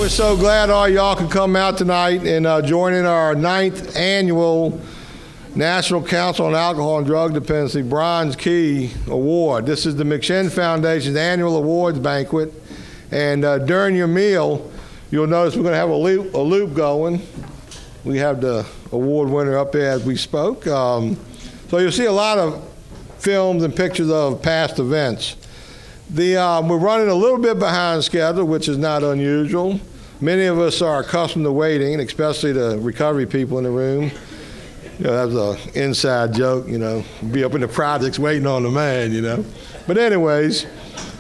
We're so glad all y'all can come out tonight and join in our 9th annual National Council on Alcohol and Drug Dependency Bronze Key Award. This is the McShin Foundation's annual awards banquet. And during your meal, you'll notice we're going to have a loop going. We have the award winner up there as we spoke. So you'll see a lot of films and pictures of past events. We're running a little bit behind schedule, which is not unusual. Many of us are accustomed to waiting, especially the recovery people in the room. You know, that's an inside joke, you know, be up in the projects waiting on the man, you know. But anyways,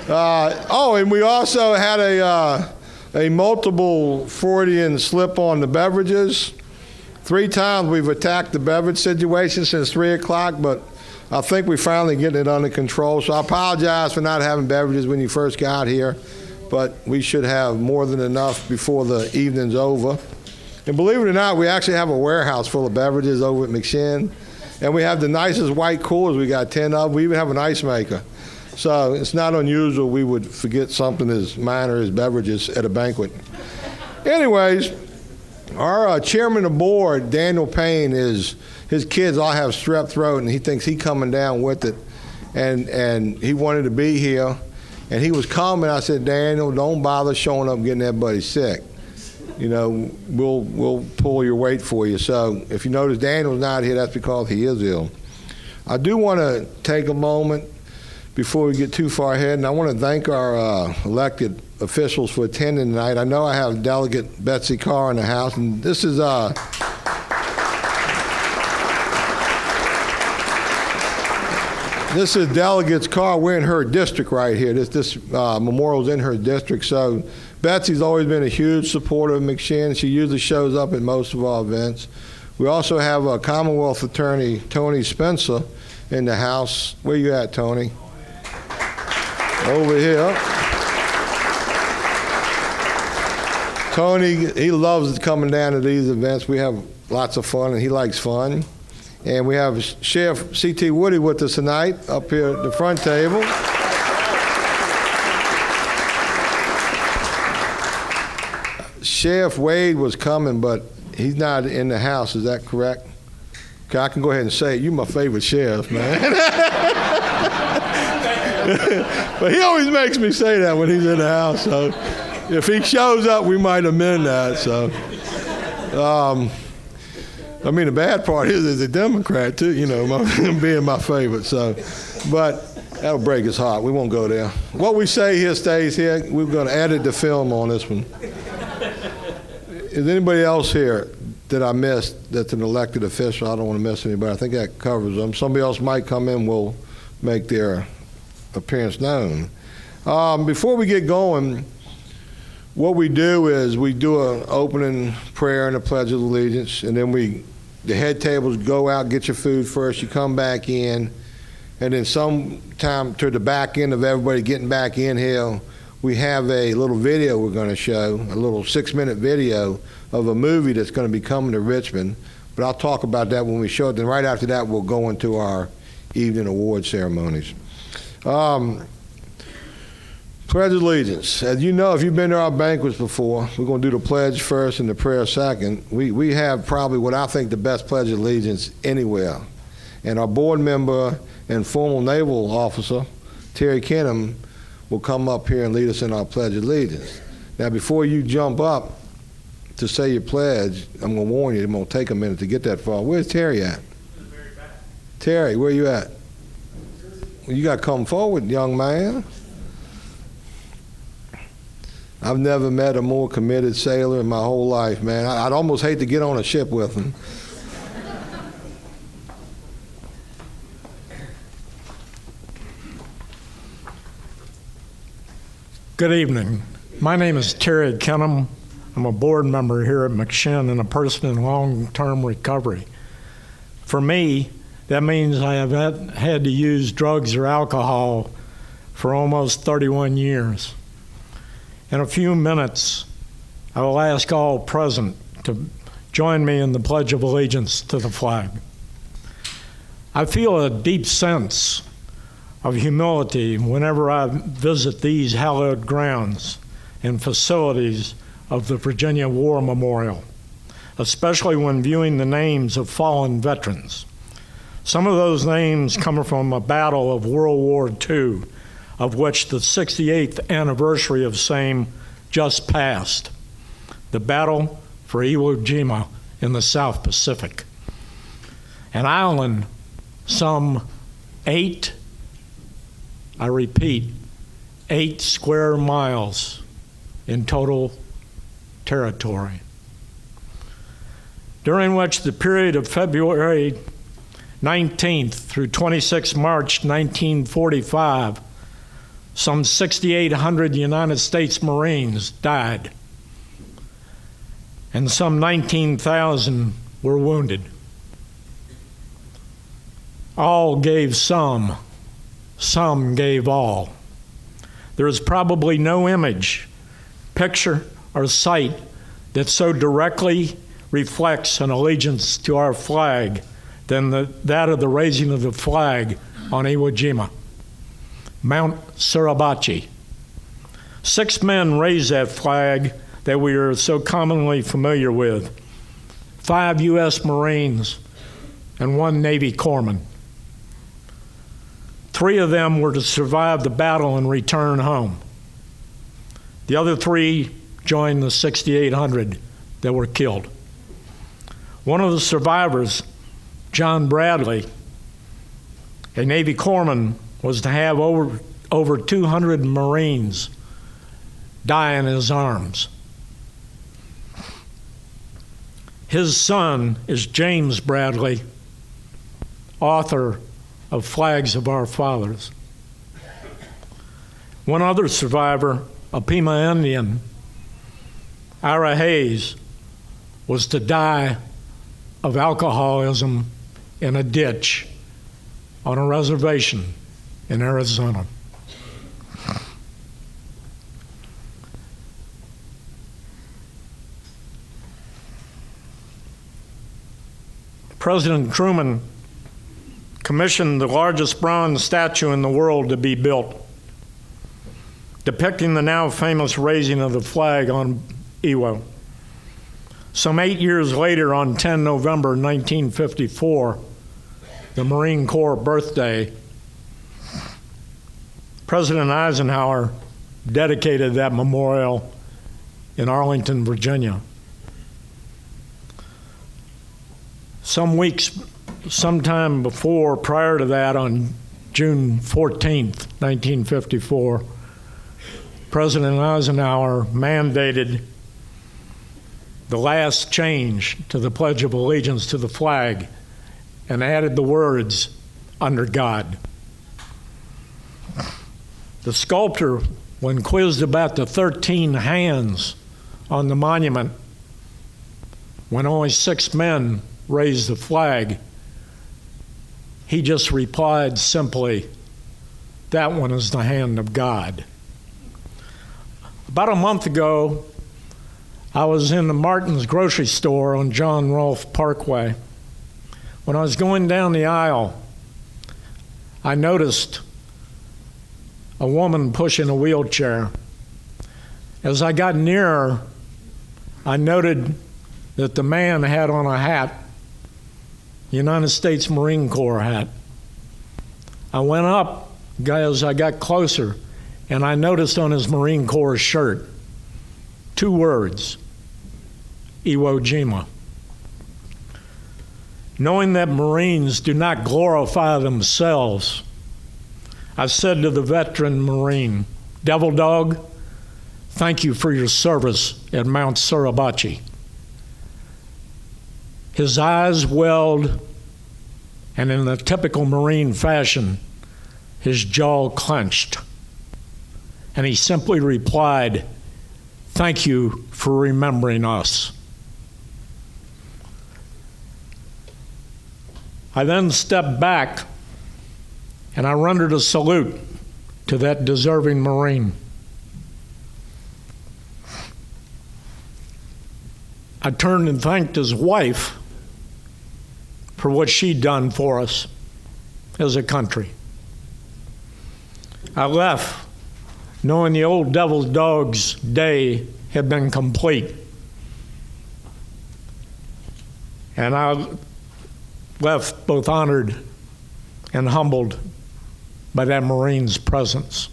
and we also had a multiple Freudian slip on the beverages. 3 times we've attacked the beverage situation since 3 o'clock, but I think we're finally getting it under control. So I apologize for not having beverages when you first got here, but we should have more than enough before the evening's over. And believe it or not, we actually have a warehouse full of beverages over at McShin, and we have the nicest white coolers. We got 10 of them. We even have an ice maker. So it's not unusual we would forget something as minor as beverages at a banquet. Anyways, our chairman of the board, Daniel Payne, his kids all have strep throat, and he thinks he's coming down with it. And he wanted to be here. And he was coming. I said, Daniel, don't bother showing up and getting everybody sick. You know, we'll pull your weight for you. So if you notice Daniel's not here, that's because he is ill. I do want to take a moment before we get too far ahead, and I want to thank our elected officials for attending tonight. I know I have Delegate Betsy Carr in the house, and this is this is Delegate's car. We're in her district right here. This memorial's in her district. So Betsy's always been a huge supporter of McShin. She usually shows up at most of our events. We also have a Commonwealth Attorney, Tony Spencer, in the house. Where you at, Tony? Over here. Tony, he loves coming down to these events. We have lots of fun, and he likes fun. And we have Sheriff C.T. Woody with us tonight up here at the front table. Sheriff Wade was coming, but he's not in the house. Is that correct? Okay, I can go ahead and say it. You're my favorite sheriff, man. But he always makes me say that when he's in the house. So if he shows up, we might amend that. So. I mean, the bad part is as a Democrat, too, you know, being my favorite. So, but that'll break his heart. We won't go there. What we say here stays here. We're going to edit the film on this one. Is anybody else here that I missed that's an elected official? I don't want to miss anybody. I think that covers them. Somebody else might come in. We'll make their appearance known. Before we get going, what we do is we do an opening prayer and a pledge of allegiance, and then the head tables go out, get your food first, you come back in, and then sometime to the back end of everybody getting back in here, we have a little video we're going to show, a little 6-minute video of a movie that's going to be coming to Richmond, but I'll talk about that when we show it. Then right after that, we'll go into our evening award ceremonies. Pledge of allegiance. As you know, if you've been to our banquets before, we're going to do the pledge first and the prayer second. We have probably what I think the best pledge of allegiance anywhere. And our board member and former naval officer, Terry Kenham, will come up here and lead us in our pledge of allegiance. Now, before you jump up to say your pledge, I'm going to warn you, it won't take a minute to get that far. Where's Terry at? In the very back. Terry, where you at? Well, you got to come forward, young man. I've never met a more committed sailor in my whole life, man. I'd almost hate to get on a ship with him. Good evening. My name is Terry Kenham. I'm a board member here at McShin and a person in long-term recovery. For me, that means I have had to use drugs or alcohol for almost 31 years. In a few minutes, I will ask all present to join me in the Pledge of Allegiance to the flag. I feel a deep sense of humility whenever I visit these hallowed grounds and facilities of the Virginia War Memorial, especially when viewing the names of fallen veterans. Some of those names come from a battle of World War II, of which the 68th anniversary of same just passed, the battle for Iwo Jima in the South Pacific, an island some 8 square miles in total territory, during which the period of February 19th through 26 March 1945, some 6,800 United States Marines died, and some 19,000 were wounded. All gave some gave all. There is probably no image, picture, or sight that so directly reflects an allegiance to our flag than that of the raising of the flag on Iwo Jima, Mount Suribachi. 6 men raised that flag that we are so commonly familiar with, 5 U.S. Marines and 1 Navy corpsman. 3 of them were to survive the battle and return home. The other 3 joined the 6,800 that were killed. One of the survivors, John Bradley, a Navy corpsman, was to have over 200 Marines die in his arms. His son is James Bradley, author of Flags of Our Fathers. One other survivor, a Pima Indian, Ira Hayes, was to die of alcoholism in a ditch on a reservation in Arizona. President Truman commissioned the largest bronze statue in the world to be built, depicting the now famous raising of the flag on Iwo. Some 8 years later, on 10 November 1954, the Marine Corps birthday, President Eisenhower dedicated that memorial in Arlington, Virginia. Sometime prior to that, on June 14th, 1954, President Eisenhower mandated the last change to the Pledge of Allegiance to the flag and added the words, "Under God." The sculptor, when quizzed about the 13 hands on the monument, when only 6 men raised the flag, he just replied simply, "That one is the hand of God." About a month ago, I was in the Martin's grocery store on John Rolfe Parkway. When I was going down the aisle, I noticed a woman pushing a wheelchair. As I got nearer, I noted that the man had on a hat, United States Marine Corps hat. I went up as I got closer, and I noticed on his Marine Corps shirt 2 words, Iwo Jima. Knowing that Marines do not glorify themselves, I said to the veteran Marine, "Devil Dog, thank you for your service at Mount Suribachi." His eyes welled, and in the typical Marine fashion, his jaw clenched. And he simply replied, "Thank you for remembering us." I then stepped back and I rendered a salute to that deserving Marine. I turned and thanked his wife for what she'd done for us as a country. I left knowing the old Devil Dog's day had been complete. And I left both honored and humbled by that Marine's presence.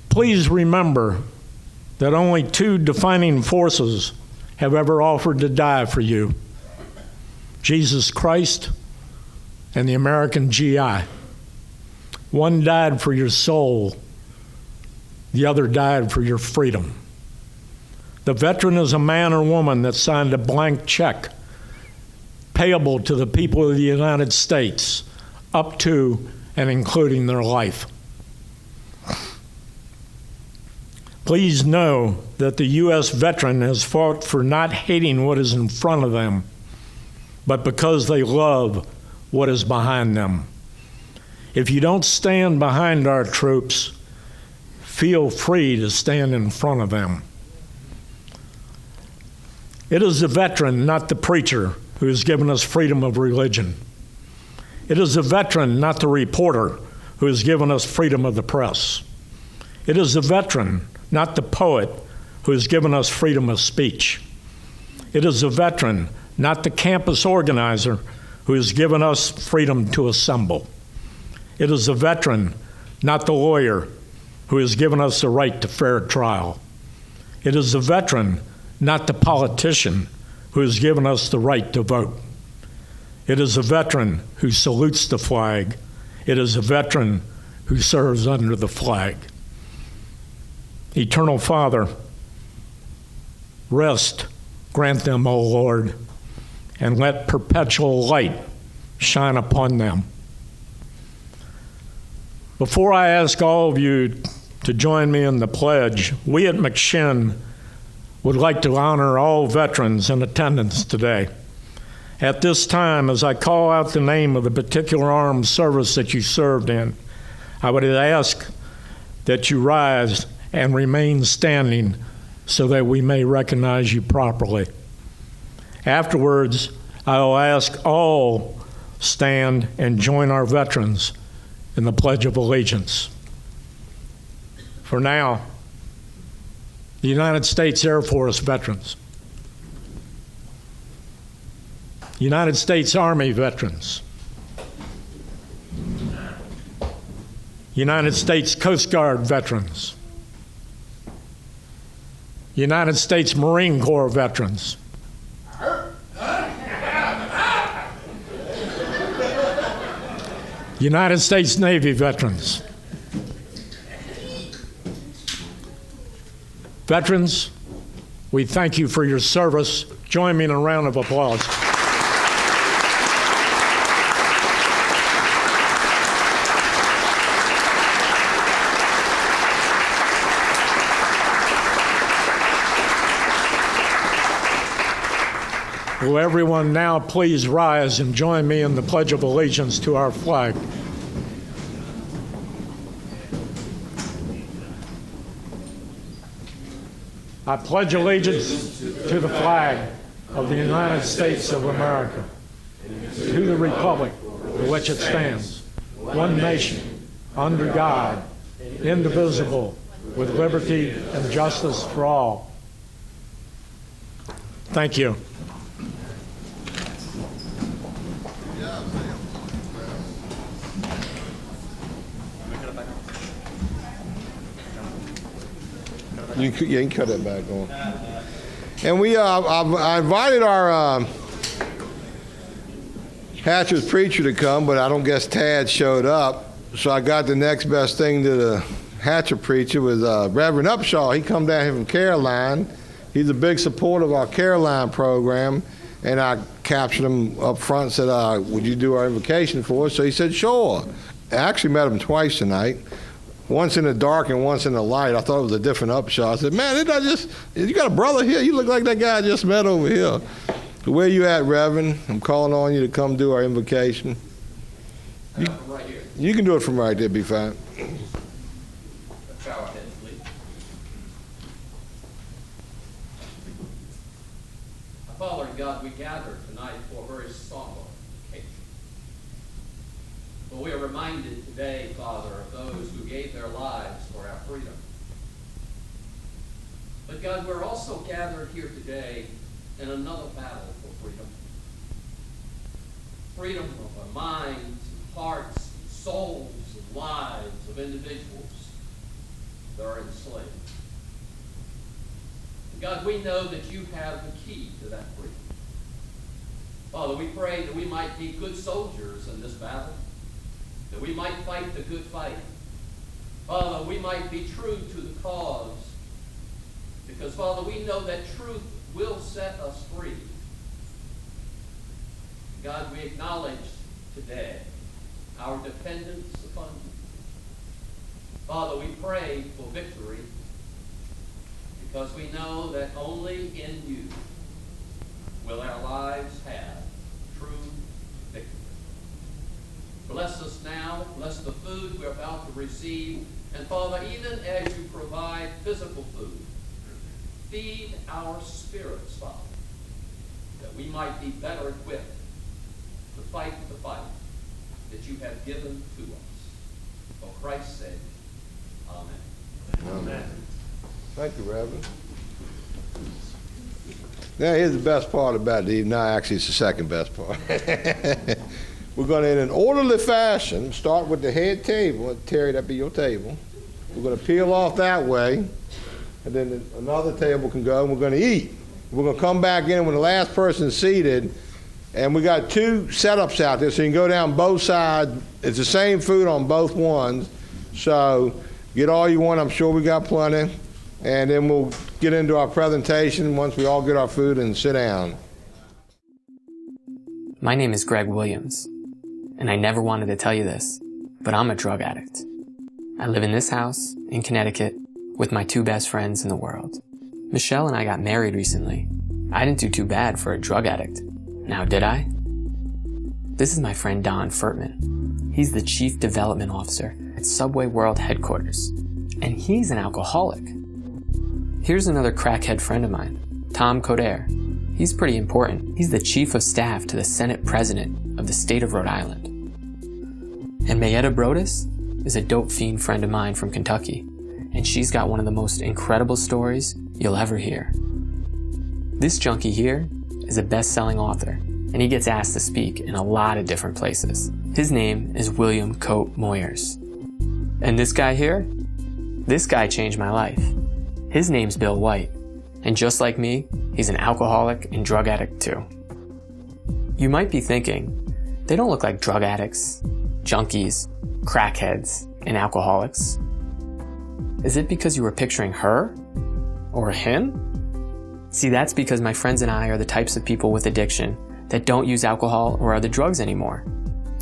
Please remember that only two defining forces have ever offered to die for you: Jesus Christ and the American GI. One died for your soul, the other died for your freedom. The veteran is a man or woman that signed a blank check payable to the people of the United States up to and including their life. Please know that the U.S. veteran has fought for not hating what is in front of them, but because they love what is behind them. If you don't stand behind our troops, feel free to stand in front of them. It is the veteran, not the preacher, who has given us freedom of religion. It is the veteran, not the reporter, who has given us freedom of the press. It is the veteran, not the poet, who has given us freedom of speech. It is the veteran, not the campus organizer, who has given us freedom to assemble. It is the veteran, not the lawyer, who has given us the right to fair trial. It is the veteran, not the politician, who has given us the right to vote. It is a veteran who salutes the flag. It is a veteran who serves under the flag. Eternal Father, rest grant them, O Lord, and let perpetual light shine upon them. Before I ask all of you to join me in the pledge, we at McShin would like to honor all veterans in attendance today. At this time, as I call out the name of the particular armed service that you served in, I would ask that you rise and remain standing so that we may recognize you properly. Afterwards, I will ask all stand and join our veterans in the Pledge of Allegiance. For now, the United States Air Force veterans, United States Army veterans, United States Coast Guard veterans, United States Marine Corps veterans, United States Navy veterans. Veterans, we thank you for your service. Join me in a round of applause. Will everyone now please rise and join me in the Pledge of Allegiance to our flag? I pledge allegiance to the flag of the United States of America, to the republic for which it stands, one nation, under God, indivisible, with liberty and justice for all. Thank you. You can cut that back on. And I invited our Hatcher's preacher to come, but I don't guess Tad showed up. So I got the next best thing to the Hatcher preacher was Reverend Upshaw. He come down here from Caroline. He's a big supporter of our Caroline program. And I captured him up front and said, would you do our invocation for us? So he said, sure. I actually met him twice tonight. Once in the dark and once in the light. I thought it was a different Upshaw. I said, man, you got a brother here? You look like that guy I just met over here. So where you at, Reverend? I'm calling on you to come do our invocation. Right here. You can do it from right there, be fine. Bow our heads, please. Our Father and God, we gather tonight for a very solemn occasion. But we are reminded today, Father, of those who gave their lives for our freedom. But God, we're also gathered here today in another battle for freedom. Freedom of our minds, and hearts, and souls, and lives of individuals that are enslaved. And God, we know that you have the key to that freedom. Father, we pray that we might be good soldiers in this battle, that we might fight the good fight. Father, we might be true to the cause, because, Father, we know that truth will set us free. God, we acknowledge today our dependence upon you. Father, we pray for victory, because we know that only in you will our lives have true victory. Bless us now. Bless the food we're about to receive. And Father, even as you provide physical food, feed our spirits, Father, that we might be better equipped to fight the fight that you have given to us. For Christ's sake, amen. Amen. Thank you, Reverend. Now, here's the best part about the evening. No, actually, it's the second best part. We're going to, in an orderly fashion, start with the head table. Terry, that'd be your table. We're going to peel off that way, and then another table can go, and we're going to eat. We're going to come back in when the last person's seated, and we got two setups out there, so you can go down both sides. It's the same food on both ones, so get all you want. I'm sure we got plenty, and then we'll get into our presentation once we all get our food and sit down. My name is Greg Williams, and I never wanted to tell you this, but I'm a drug addict. I live in this house in Connecticut with my two best friends in the world. Michelle and I got married recently. I didn't do too bad for a drug addict. Now, did I? This is my friend Don Furtman. He's the Chief Development Officer at Subway World Headquarters, and he's an alcoholic. Here's another crackhead friend of mine, Tom Coder. He's pretty important. He's the Chief of Staff to the Senate President of the state of Rhode Island. And Mayetta Brodus is a dope fiend friend of mine from Kentucky, and she's got one of the most incredible stories you'll ever hear. This junkie here is a best-selling author, and he gets asked to speak in a lot of different places. His name is William Coate Moyers. And this guy here? This guy changed my life. His name's Bill White, and just like me, he's an alcoholic and drug addict too. You might be thinking, they don't look like drug addicts, junkies, crackheads, and alcoholics. Is it because you were picturing her? Or him? See, that's because my friends and I are the types of people with addiction that don't use alcohol or other drugs anymore.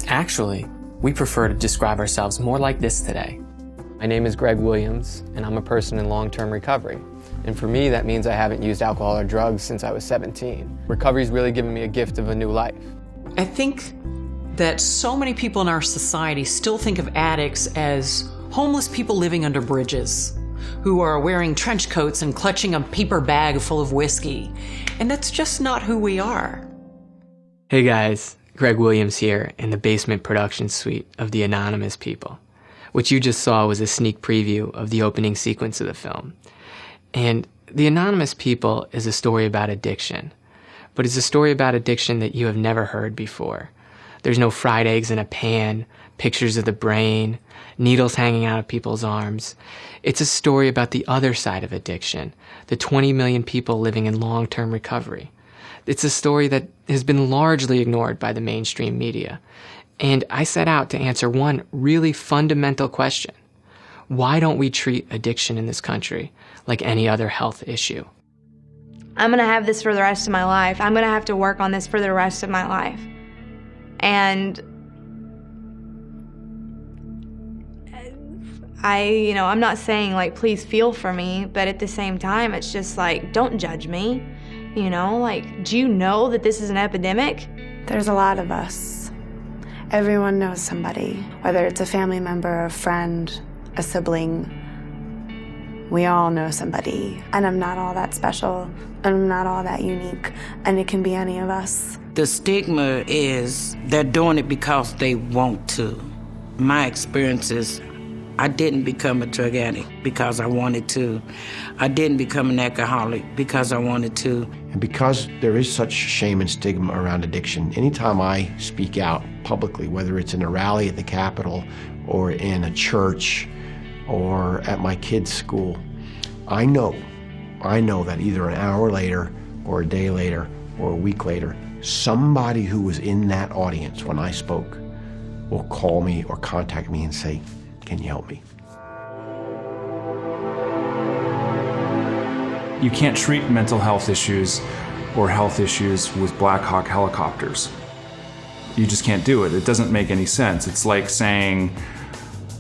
Actually, we prefer to describe ourselves more like this today. My name is Greg Williams, and I'm a person in long-term recovery. And for me, that means I haven't used alcohol or drugs since I was 17. Recovery's really given me a gift of a new life. I think that so many people in our society still think of addicts as homeless people living under bridges, who are wearing trench coats and clutching a paper bag full of whiskey. And that's just not who we are. Hey guys, Greg Williams here in the basement production suite of The Anonymous People. What you just saw was a sneak preview of the opening sequence of the film. And The Anonymous People is a story about addiction, but it's a story about addiction that you have never heard before. There's no fried eggs in a pan, pictures of the brain, needles hanging out of people's arms. It's a story about the other side of addiction, the 20 million people living in long-term recovery. It's a story that has been largely ignored by the mainstream media. And I set out to answer one really fundamental question. Why don't we treat addiction in this country like any other health issue? I'm going to have this for the rest of my life. I'm going to have to work on this for the rest of my life. And I'm not saying, like, please feel for me, but at the same time, it's just like, don't judge me. Do you know that this is an epidemic? There's a lot of us. Everyone knows somebody, whether it's a family member, a friend, a sibling. We all know somebody, and I'm not all that special, and I'm not all that unique, and it can be any of us. The stigma is they're doing it because they want to. My experience is I didn't become a drug addict because I wanted to. I didn't become an alcoholic because I wanted to. And because there is such shame and stigma around addiction, anytime I speak out publicly, whether it's in a rally at the Capitol or in a church or at my kids' school, I know that either an hour later or a day later or a week later, somebody who was in that audience when I spoke will call me or contact me and say, "Can you help me?" You can't treat mental health issues or health issues with Black Hawk helicopters. You just can't do it. It doesn't make any sense. It's like saying,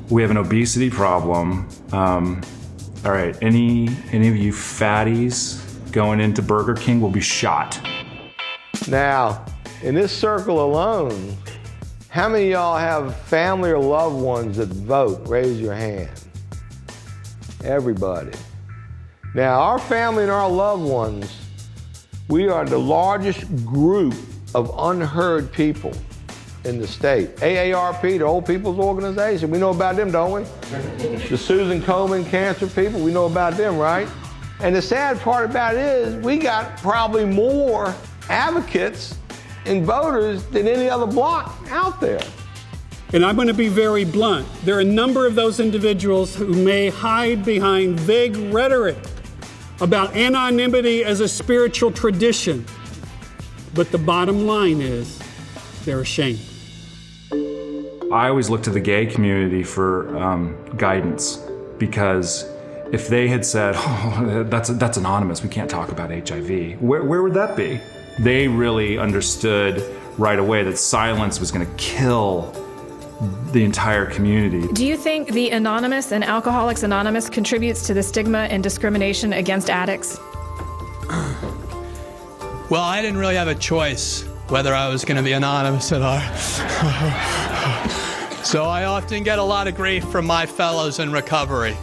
we have an obesity problem. All right, any of you fatties going into Burger King will be shot. Now, in this circle alone, how many of y'all have family or loved ones that vote? Raise your hand. Everybody. Now, our family and our loved ones, we are the largest group of unheard people in the state. AARP, the Old People's Organization, we know about them, don't we? The Susan Komen cancer people, we know about them, right? And the sad part about it is we got probably more advocates and voters than any other bloc out there. And I'm going to be very blunt. There are a number of those individuals who may hide behind vague rhetoric about anonymity as a spiritual tradition. But the bottom line is they're ashamed. I always look to the gay community for guidance, because if they had said, "Oh, that's anonymous, we can't talk about HIV," where would that be? They really understood right away that silence was going to kill the entire community. Do you think the Anonymous and Alcoholics Anonymous contributes to the stigma and discrimination against addicts? Well, I didn't really have a choice whether I was going to be anonymous or not. So I often get a lot of grief from my fellows in recovery.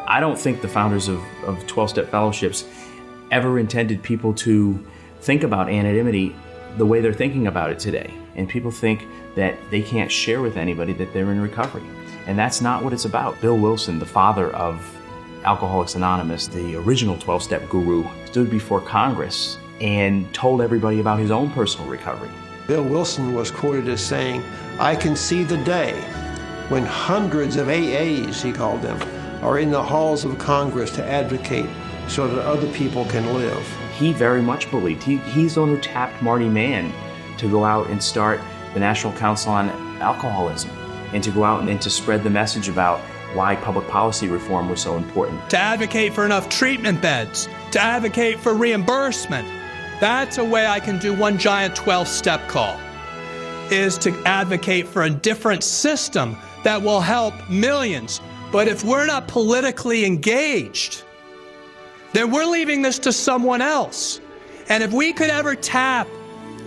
I don't think the founders of 12-Step Fellowships ever intended people to think about anonymity the way they're thinking about it today. And people think that they can't share with anybody that they're in recovery. And that's not what it's about. Bill Wilson, the father of Alcoholics Anonymous, the original 12-Step guru, stood before Congress and told everybody about his own personal recovery. Bill Wilson was quoted as saying, "I can see the day when hundreds of AAs," he called them, "are in the halls of Congress to advocate so that other people can live." He very much believed. He's the one who tapped Marty Mann to go out and start the National Council on Alcoholism and to go out and to spread the message about why public policy reform was so important. To advocate for enough treatment beds, to advocate for reimbursement. That's a way I can do one giant 12-step call, is to advocate for a different system that will help millions. But if we're not politically engaged, then we're leaving this to someone else. And if we could ever tap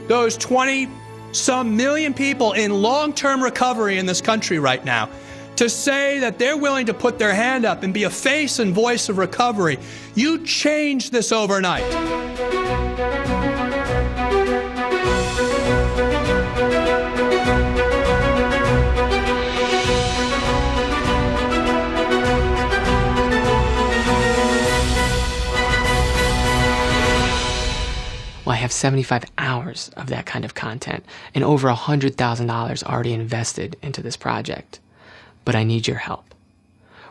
those 20-some million people in long-term recovery in this country right now, to say that they're willing to put their hand up and be a face and voice of recovery, you change this overnight. Well, I have 75 hours of that kind of content and over $100,000 already invested into this project. But I need your help.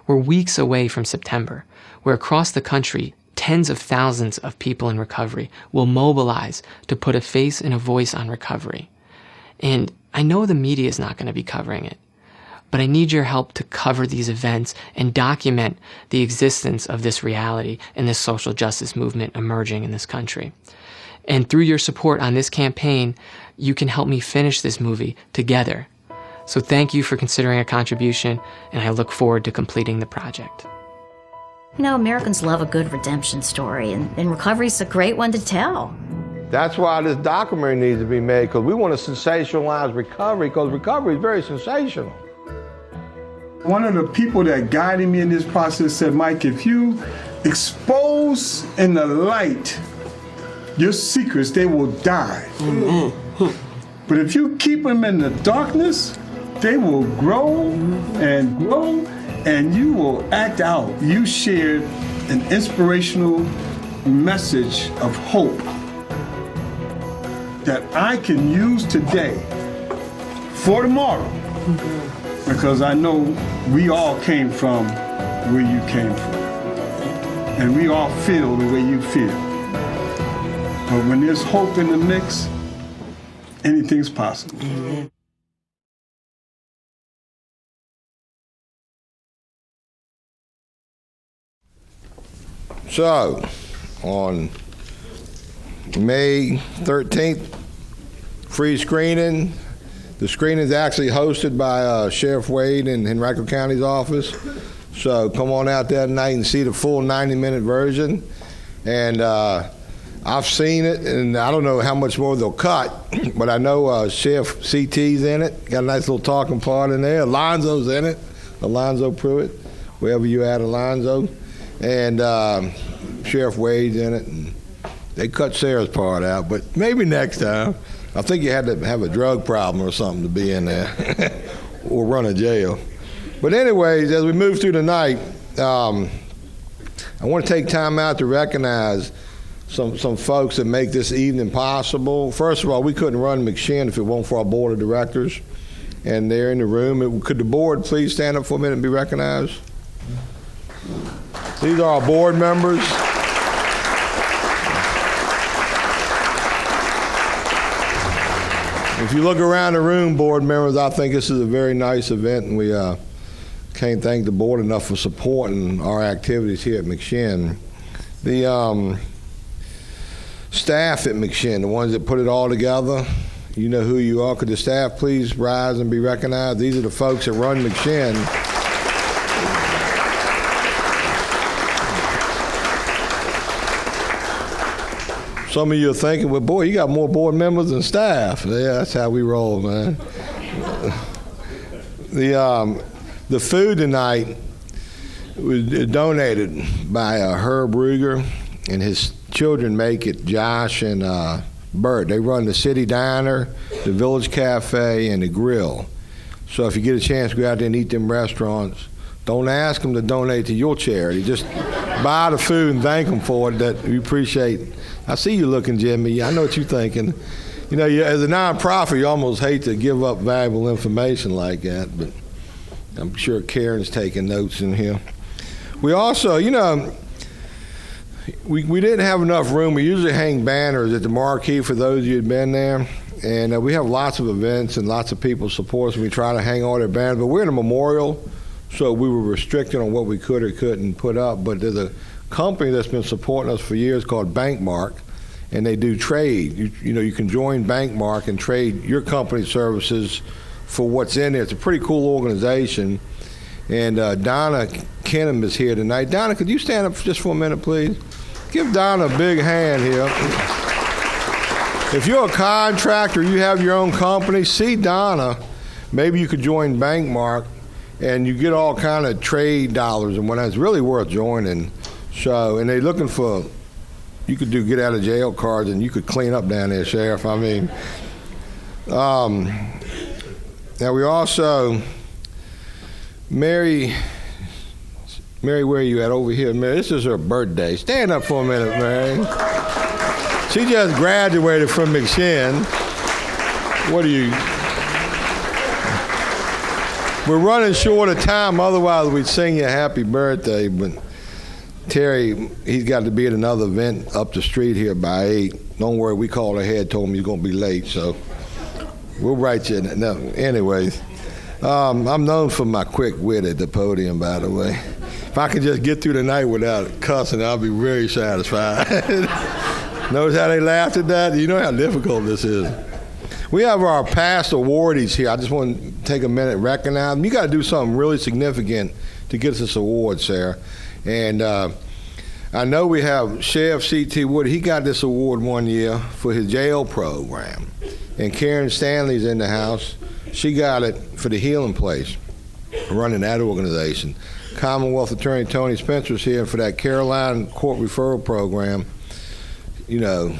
We're weeks away from September, where across the country, tens of thousands of people in recovery will mobilize to put a face and a voice on recovery. And I know the media is not going to be covering it, but I need your help to cover these events and document the existence of this reality and this social justice movement emerging in this country. And through your support on this campaign, you can help me finish this movie together. So thank you for considering a contribution, and I look forward to completing the project. You know, Americans love a good redemption story, and recovery's a great one to tell. That's why this documentary needs to be made, because we want to sensationalize recovery, because recovery is very sensational. One of the people that guided me in this process said, "Mike, if you expose in the light your secrets, they will die. Mm-hmm. But if you keep them in the darkness, they will grow and grow, and you will act out. You shared an inspirational message of hope that I can use today for tomorrow, because I know we all came from where you came from, and we all feel the way you feel. But when there's hope in the mix, anything's possible. So, on May 13th, free screening. The screening is actually hosted by Sheriff Wade in Henrico County's office. So come on out that night and see the full 90-minute version. And I've seen it, and I don't know how much more they'll cut, but I know Sheriff CT's in it. Got a nice little talking part in there. Alonzo's in it, Alonzo Pruitt, wherever you at, Alonzo. And Sheriff Wade's in it. And they cut Sarah's part out, but maybe next time. I think you had to have a drug problem or something to be in there or run a jail. But anyways, as we move through the night, I want to take time out to recognize some folks that make this evening possible. First of all, we couldn't run McShin if it weren't for our board of directors, and they're in the room. Could the board please stand up for a minute and be recognized? These are our board members. If you look around the room, board members, I think this is a very nice event, and we can't thank the board enough for supporting our activities here at McShin. The staff at McShin, the ones that put it all together, you know who you are. Could the staff please rise and be recognized? These are the folks that run McShin. Some of you are thinking, well, boy, you got more board members than staff. Yeah, that's how we roll, man. The food tonight was donated by Herb Ruger, and his children make it, Josh and Bert. They run the City Diner, the Village Cafe, and the Grill. So if you get a chance to go out there and eat them restaurants, don't ask them to donate to your charity. Just buy the food and thank them for it. That we appreciate. I see you looking, Jimmy. I know what you're thinking. You know, as a nonprofit, you almost hate to give up valuable information like that, but I'm sure Karen's taking notes in here. We also, you know, we didn't have enough room. We usually hang banners at the marquee for those of you who've been there, and we have lots of events and lots of people support us, and we try to hang all their banners, but we're in a memorial, so we were restricted on what we could or couldn't put up. But there's a company that's been supporting us for years called Banquet, and they do trade. You know, you can join Banquet and trade your company services for what's in there. It's a pretty cool organization. And Donna Kenham is here tonight. Donna, could you stand up just for a minute, please? Give Donna a big hand here. If you're a contractor, you have your own company, see Donna. Maybe you could join Banquet, and you get all kind of trade dollars and whatnot. It's really worth joining. So, and they're looking for, you could do get out of jail cards, and you could clean up down there, Sheriff. I mean, now we also, Mary, where are you at? Over here, Mary. This is her birthday. Stand up for a minute, Mary. She just graduated from McShin. What are you? We're running short of time, otherwise we'd sing you a happy birthday, but Terry, he's got to be at another event up the street here by 8. Don't worry, we called ahead, told him he's going to be late, so we'll write you. No, anyways, I'm known for my quick wit at the podium, by the way. If I could just get through the night without cussing, I'll be very satisfied. Notice how they laughed at that? You know how difficult this is. We have our past awardees here. I just want to take a minute and recognize them. You got to do something really significant to get us this award, Sarah. And I know we have Sheriff C.T. Wood. He got this award one year for his jail program. And Karen Stanley's in the house. She got it for the Healing Place, running that organization. Commonwealth Attorney Tony Spencer's here for that Caroline Court Referral Program. You know,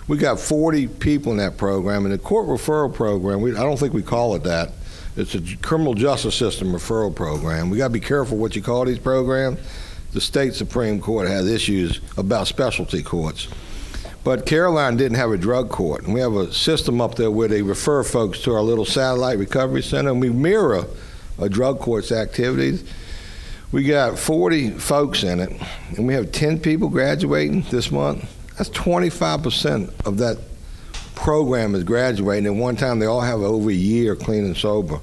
We got 40 people in that program, and the court referral program, I don't think we call it that. It's a criminal justice system referral program. We got to be careful what you call these programs. The state Supreme Court has issues about specialty courts. But Caroline didn't have a drug court, and we have a system up there where they refer folks to our little satellite recovery center, and we mirror a drug court's activities. We got 40 folks in it, and we have 10 people graduating this month. That's 25% of that program is graduating. At one time, they all have over a year clean and sober.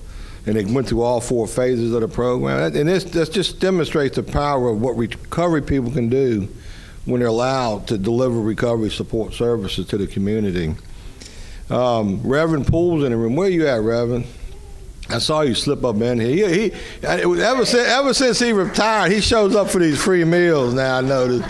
And they went through all 4 phases of the program. And this just demonstrates the power of what recovery people can do when they're allowed to deliver recovery support services to the community. Reverend Poole's in the room. Where you at, Reverend? I saw you slip up in here. Ever since he retired, he shows up for these free meals now, I noticed.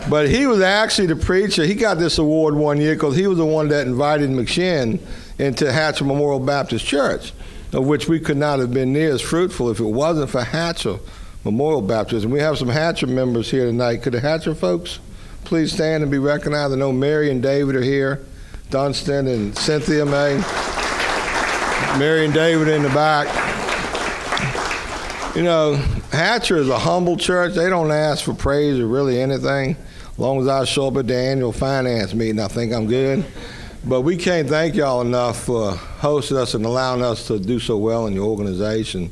But he was actually the preacher. He got this award one year because he was the one that invited McShin into Hatcher Memorial Baptist Church, of which we could not have been near as fruitful if it wasn't for Hatcher Memorial Baptist. And we have some Hatcher members here tonight. Could the Hatcher folks please stand and be recognized? I know Mary and David are here, Dunstan and Cynthia May. Mary and David in the back. You know, Hatcher is a humble church. They don't ask for praise or really anything. As long as I show up at the annual finance meeting, I think I'm good. But we can't thank y'all enough for hosting us and allowing us to do so well in your organization.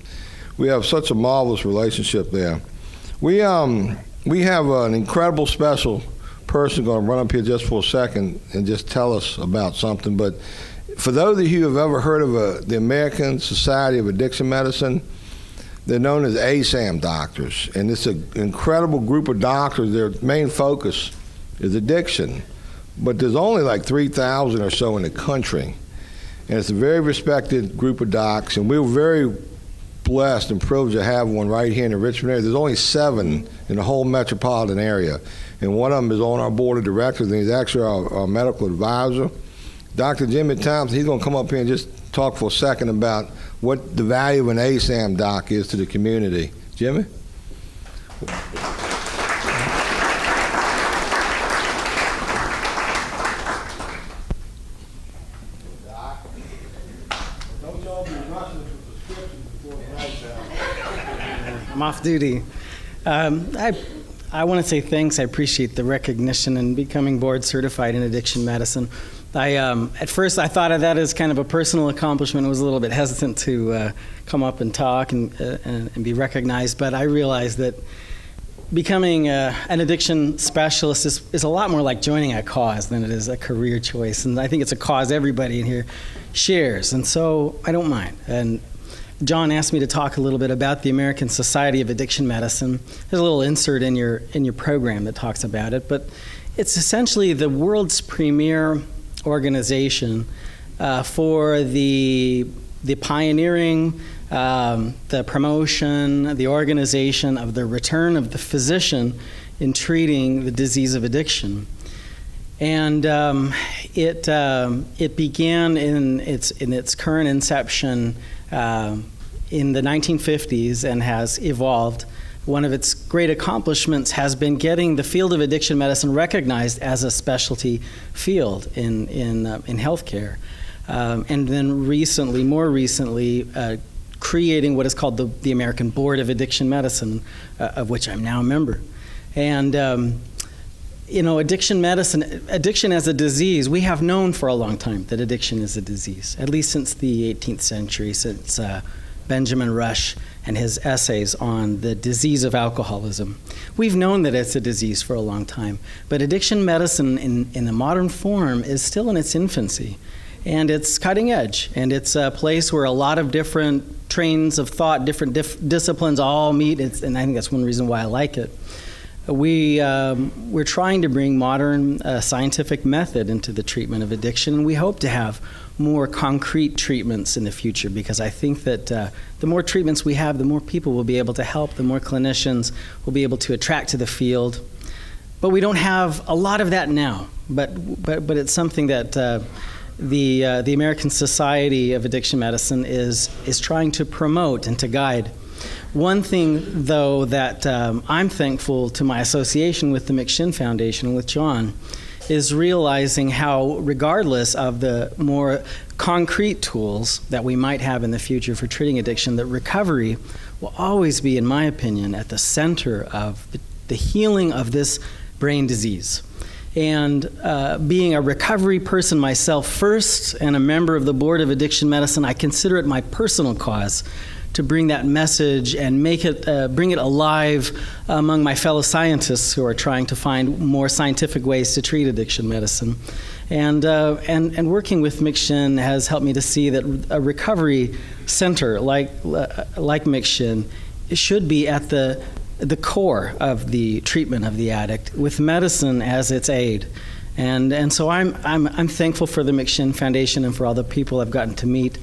We have such a marvelous relationship there. We have an incredible special person going to run up here just for a second and just tell us about something. But for those of you who have ever heard of the American Society of Addiction Medicine, they're known as ASAM doctors, and it's an incredible group of doctors. Their main focus is addiction, but there's only like 3,000 or so in the country, and it's a very respected group of docs, and we're very blessed and privileged to have one right here in the Richmond area. There's only 7 in the whole metropolitan area, and one of them is on our board of directors, and he's actually our medical advisor. Dr. Jimmy Thompson, he's going to come up here and just talk for a second about what the value of an ASAM doc is to the community. Jimmy? I'm off duty. I want to say thanks. I appreciate the recognition and becoming board certified in addiction medicine. At first, I thought of that as kind of a personal accomplishment. I was a little bit hesitant to come up and talk and be recognized, but I realized that becoming an addiction specialist is a lot more like joining a cause than it is a career choice. And I think it's a cause everybody in here shares, and so I don't mind. And John asked me to talk a little bit about the American Society of Addiction Medicine. There's a little insert in your program that talks about it, but it's essentially the world's premier organization for the pioneering, the promotion, the organization of the return of the physician in treating the disease of addiction. And it began in its current inception in the 1950s and has evolved. One of its great accomplishments has been getting the field of addiction medicine recognized as a specialty field in healthcare. And then more recently, creating what is called the American Board of Addiction Medicine, of which I'm now a member. And addiction medicine, addiction as a disease, we have known for a long time that addiction is a disease, at least since the 18th century, since Benjamin Rush and his essays on the disease of alcoholism. We've known that it's a disease for a long time, but addiction medicine in the modern form is still in its infancy, and it's cutting edge, and it's a place where a lot of different trains of thought, different disciplines all meet, and I think that's one reason why I like it. We're trying to bring modern scientific method into the treatment of addiction, and we hope to have more concrete treatments in the future, because I think that the more treatments we have, the more people will be able to help, the more clinicians will be able to attract to the field. But we don't have a lot of that now, but it's something that the American Society of Addiction Medicine is trying to promote and to guide. One thing, though, that I'm thankful to my association with the McShin Foundation, with John, is realizing how, regardless of the more concrete tools that we might have in the future for treating addiction, that recovery will always be, in my opinion, at the center of the healing of this brain disease. And being a recovery person myself first and a member of the Board of Addiction Medicine, I consider it my personal cause to bring that message and bring it alive among my fellow scientists who are trying to find more scientific ways to treat addiction medicine. And working with McShin has helped me to see that a recovery center like McShin should be at the core of the treatment of the addict, with medicine as its aid. And so I'm thankful for the McShin Foundation and for all the people I've gotten to meet,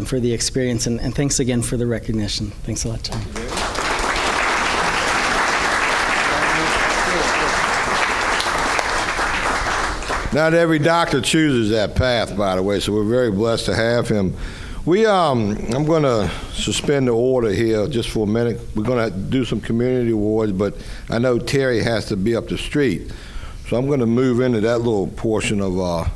for the experience, and thanks again for the recognition. Thanks a lot, John. Not every doctor chooses that path, by the way, so we're very blessed to have him. I'm going to suspend the order here just for a minute. We're going to do some community awards, but I know Terry has to be up the street. So I'm going to move into that little portion of our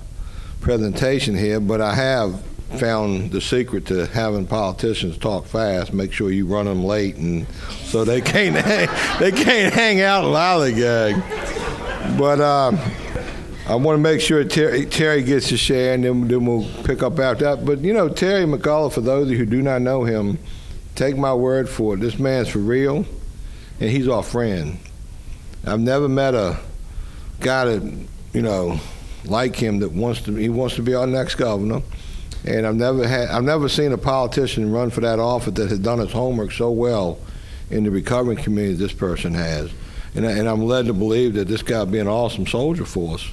presentation here, but I have found the secret to having politicians talk fast. Make sure you run them late, and so they can't hang out and lollygag. But I want to make sure Terry gets to share, and then we'll pick up after that. But you know, Terry McCullough, for those of you who do not know him, take my word for it. This man's for real, and he's our friend. I've never met a guy that, like him that wants to be our next governor. And I've never seen a politician run for that office that has done his homework so well in the recovering community as this person has. And I'm led to believe that this guy will be an awesome soldier for us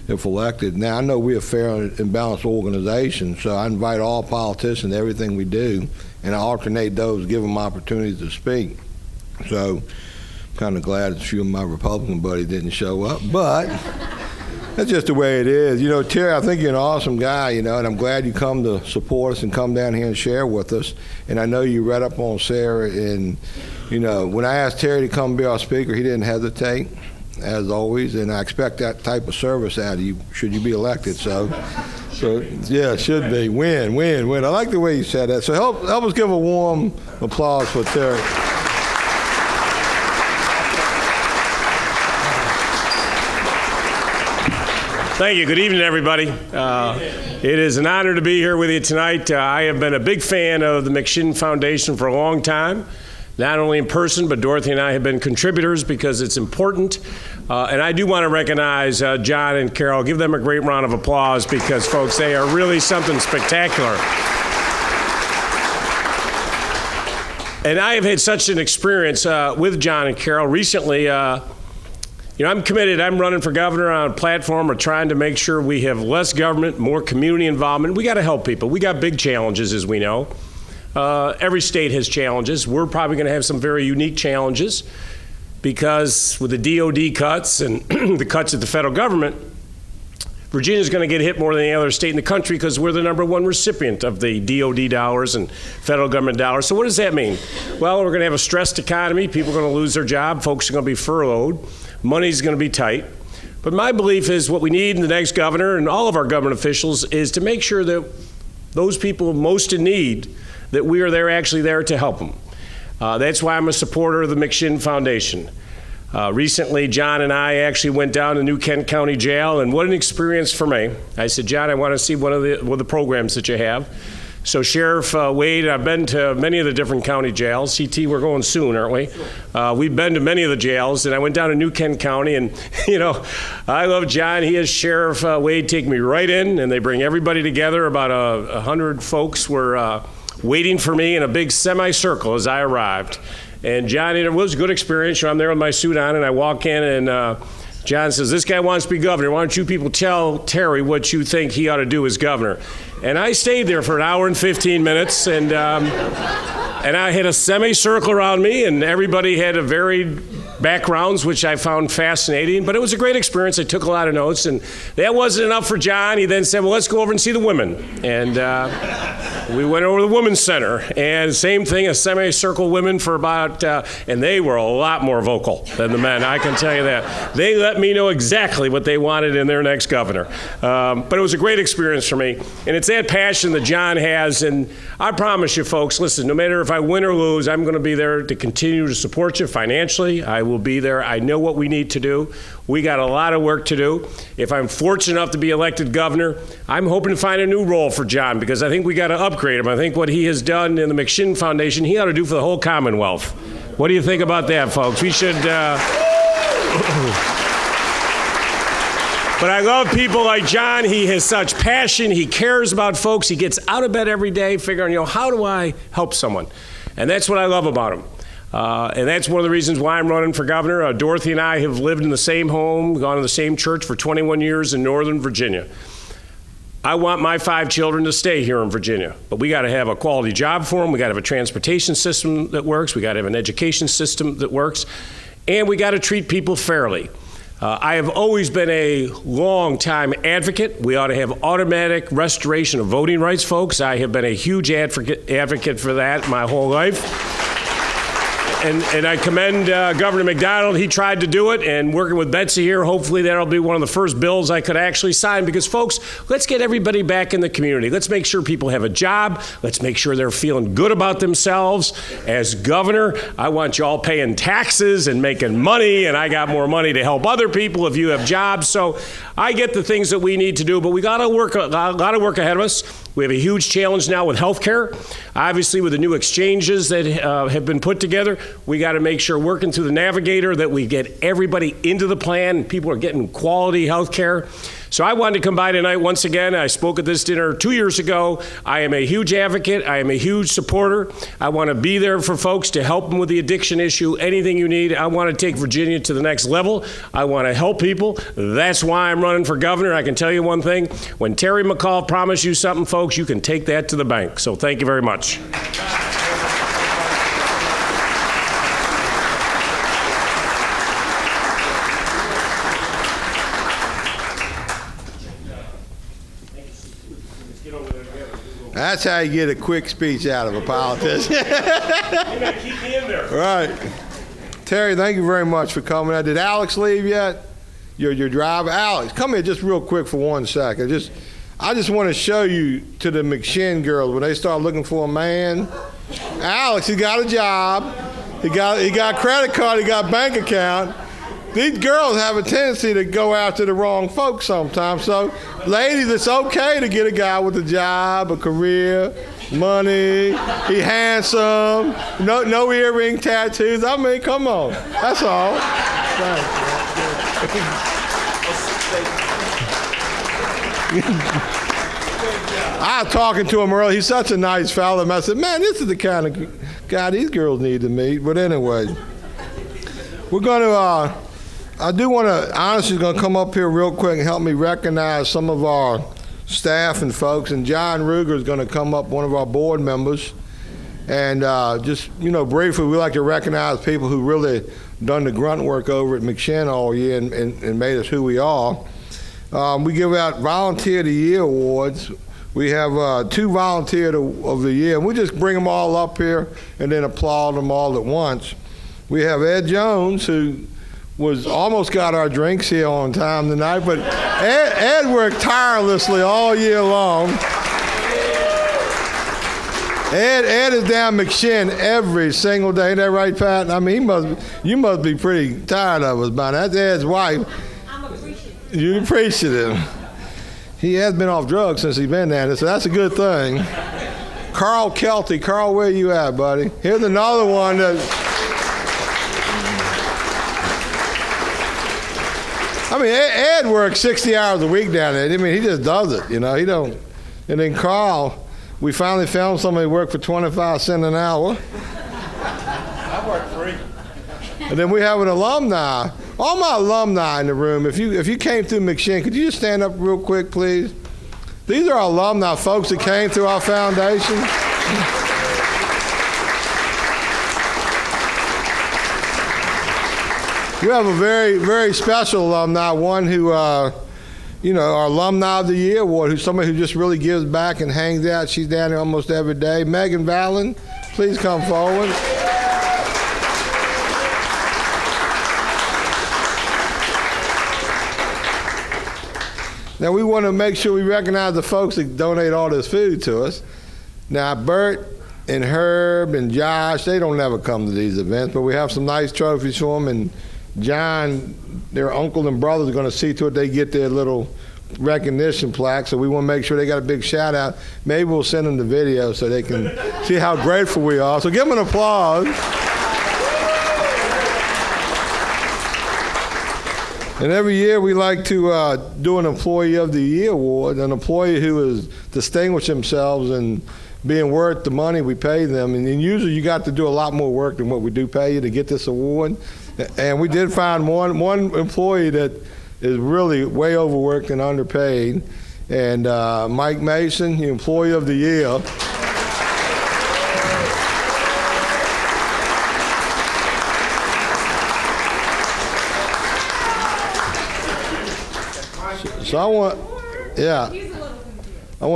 if elected. Now, I know we're a fair and balanced organization, so I invite all politicians to everything we do, and I alternate those, give them opportunities to speak. So I'm kind of glad a few of my Republican buddies didn't show up, but that's just the way it is. Terry, I think you're an awesome guy, and I'm glad you come to support us and come down here and share with us. And I know you read up on Sarah, and, when I asked Terry to come be our speaker, he didn't hesitate, as always, and I expect that type of service out of you should you be elected. So yeah, it should be. Win. I like the way you said that. So help us give a warm applause for Terry. Thank you. Good evening, everybody. It is an honor to be here with you tonight. I have been a big fan of the McShin Foundation for a long time, not only in person, but Dorothy and I have been contributors because it's important. And I do want to recognize John and Carol. Give them a great round of applause because, folks, they are really something spectacular. And I have had such an experience with John and Carol recently. I'm committed. I'm running for governor on a platform of trying to make sure we have less government, more community involvement. We got to help people. We got big challenges, as we know. Every state has challenges. We're probably going to have some very unique challenges because with the DOD cuts and the cuts at the federal government, Virginia's going to get hit more than any other state in the country because we're the #1 recipient of the DOD dollars and federal government dollars. So what does that mean? Well, we're going to have a stressed economy. People are going to lose their job. Folks are going to be furloughed. Money's going to be tight. But my belief is what we need in the next governor and all of our government officials is to make sure that those people most in need, that we are actually there to help them. That's why I'm a supporter of the McShin Foundation. Recently, John and I actually went down to New Kent County Jail, and what an experience for me. I said, John, I want to see one of the programs that you have. So Sheriff Wade, I've been to many of the different county jails. CT, we're going soon, aren't we? We've been to many of the jails, and I went down to New Kent County, and, I love John. He has Sheriff Wade take me right in, and they bring everybody together. About 100 folks were waiting for me in a big semicircle as I arrived. And John, it was a good experience. I'm there with my suit on, and I walk in, and John says, this guy wants to be governor. Why don't you people tell Terry what you think he ought to do as governor? And I stayed there for an hour and 15 minutes, and I had a semicircle around me, and everybody had a varied backgrounds, which I found fascinating. But it was a great experience. I took a lot of notes, and that wasn't enough for John. He then said, well, let's go over and see the women. And We went over to the Women's Center, and same thing, a semicircle women for about, and they were a lot more vocal than the men, I can tell you that. They let me know exactly what they wanted in their next governor. But it was a great experience for me, and it's that passion that John has, and I promise you folks, listen, no matter if I win or lose, I'm going to be there to continue to support you financially. I will be there. I know what we need to do. We got a lot of work to do. If I'm fortunate enough to be elected governor, I'm hoping to find a new role for John because I think we got to upgrade him. I think what he has done in the McShin Foundation, he ought to do for the whole Commonwealth. What do you think about that, folks? We should. But I love people like John. He has such passion. He cares about folks. He gets out of bed every day figuring, how do I help someone? And that's what I love about him. And that's one of the reasons why I'm running for governor. Dorothy and I have lived in the same home, gone to the same church for 21 years in Northern Virginia. I want my 5 children to stay here in Virginia, but we got to have a quality job for them. We got to have a transportation system that works. We got to have an education system that works, and we got to treat people fairly. I have always been a long-time advocate. We ought to have automatic restoration of voting rights, folks. I have been a huge advocate for that my whole life. And I commend Governor McDonald. He tried to do it, and working with Betsy here, hopefully that'll be one of the first bills I could actually sign because, folks, let's get everybody back in the community. Let's make sure people have a job. Let's make sure they're feeling good about themselves. As governor, I want you all paying taxes and making money, and I got more money to help other people if you have jobs. So I get the things that we need to do, but we got a lot of work ahead of us. We have a huge challenge now with health care. Obviously, with the new exchanges that have been put together, we got to make sure, working through the Navigator, that we get everybody into the plan and people are getting quality health care. So I wanted to come by tonight once again. I spoke at this dinner 2 years ago. I am a huge advocate. I am a huge supporter. I want to be there for folks to help them with the addiction issue, anything you need. I want to take Virginia to the next level. I want to help people. That's why I'm running for governor. I can tell you one thing. When Terry McCall promised you something, folks, you can take that to the bank. So thank you very much. That's how you get a quick speech out of a politician. Keep me in there. Right. Terry, thank you very much for coming out. Did Alex leave yet? Your driver? Alex, come here just real quick for 1 second. I just want to show you to the McShin girls when they start looking for a man. Alex, he got a job. He got credit card. He got bank account. These girls have a tendency to go after the wrong folks sometimes. So, ladies, it's okay to get a guy with a job, a career, money. He handsome. No earring tattoos. I mean, come on. That's all. I was talking to him earlier. He's such a nice fellow. I said, man, this is the kind of guy these girls need to meet. But anyway, we're going to... I do want to, honestly, going to come up here real quick and help me recognize some of our staff and folks. And John Ruger is going to come up, one of our board members. And just, briefly, we like to recognize people who really done the grunt work over at McShin all year and made us who we are. We give out Volunteer of the Year awards. We have 2 Volunteer of the Year. And we just bring them all up here and then applaud them all at once. We have Ed Jones, who almost got our drinks here on time tonight, but Ed worked tirelessly all year long. Ed is down McShin every single day. Ain't that right, Pat? I mean, you must be pretty tired of us by now. That's Ed's wife. I'm appreciative. You're appreciative. He has been off drugs since he's been down there, so that's a good thing. Carl Kelty. Carl, where you at, buddy? Here's another one that... I mean, Ed works 60 hours a week down there. I mean, he just does it, he don't. And then Carl, we finally found somebody who worked for 25 cents an hour. I work free. And then we have an alumni. All my alumni in the room, if you came through McShin, could you just stand up real quick, please? These are alumni folks that came through our foundation. We have a very, very special alumni, one who our Alumni of the Year Award, who's somebody who just really gives back and hangs out. She's down there almost every day. Megan Vallon, please come forward. Now, we want to make sure we recognize the folks that donate all this food to us. Now, Bert and Herb and Josh, they don't never come to these events, but we have some nice trophies for them, and John, their uncle and brothers, are going to see to it they get their little recognition plaque, so we want to make sure they got a big shout out. Maybe we'll send them the video so they can see how grateful we are. So give them an applause. And every year we like to do an Employee of the Year award, an employee who has distinguished themselves in being worth the money we pay them. And usually you got to do a lot more work than what we do pay you to get this award. And we did find one employee that is really way overworked and underpaid. And Mike Mason, the Employee of the Year. So I want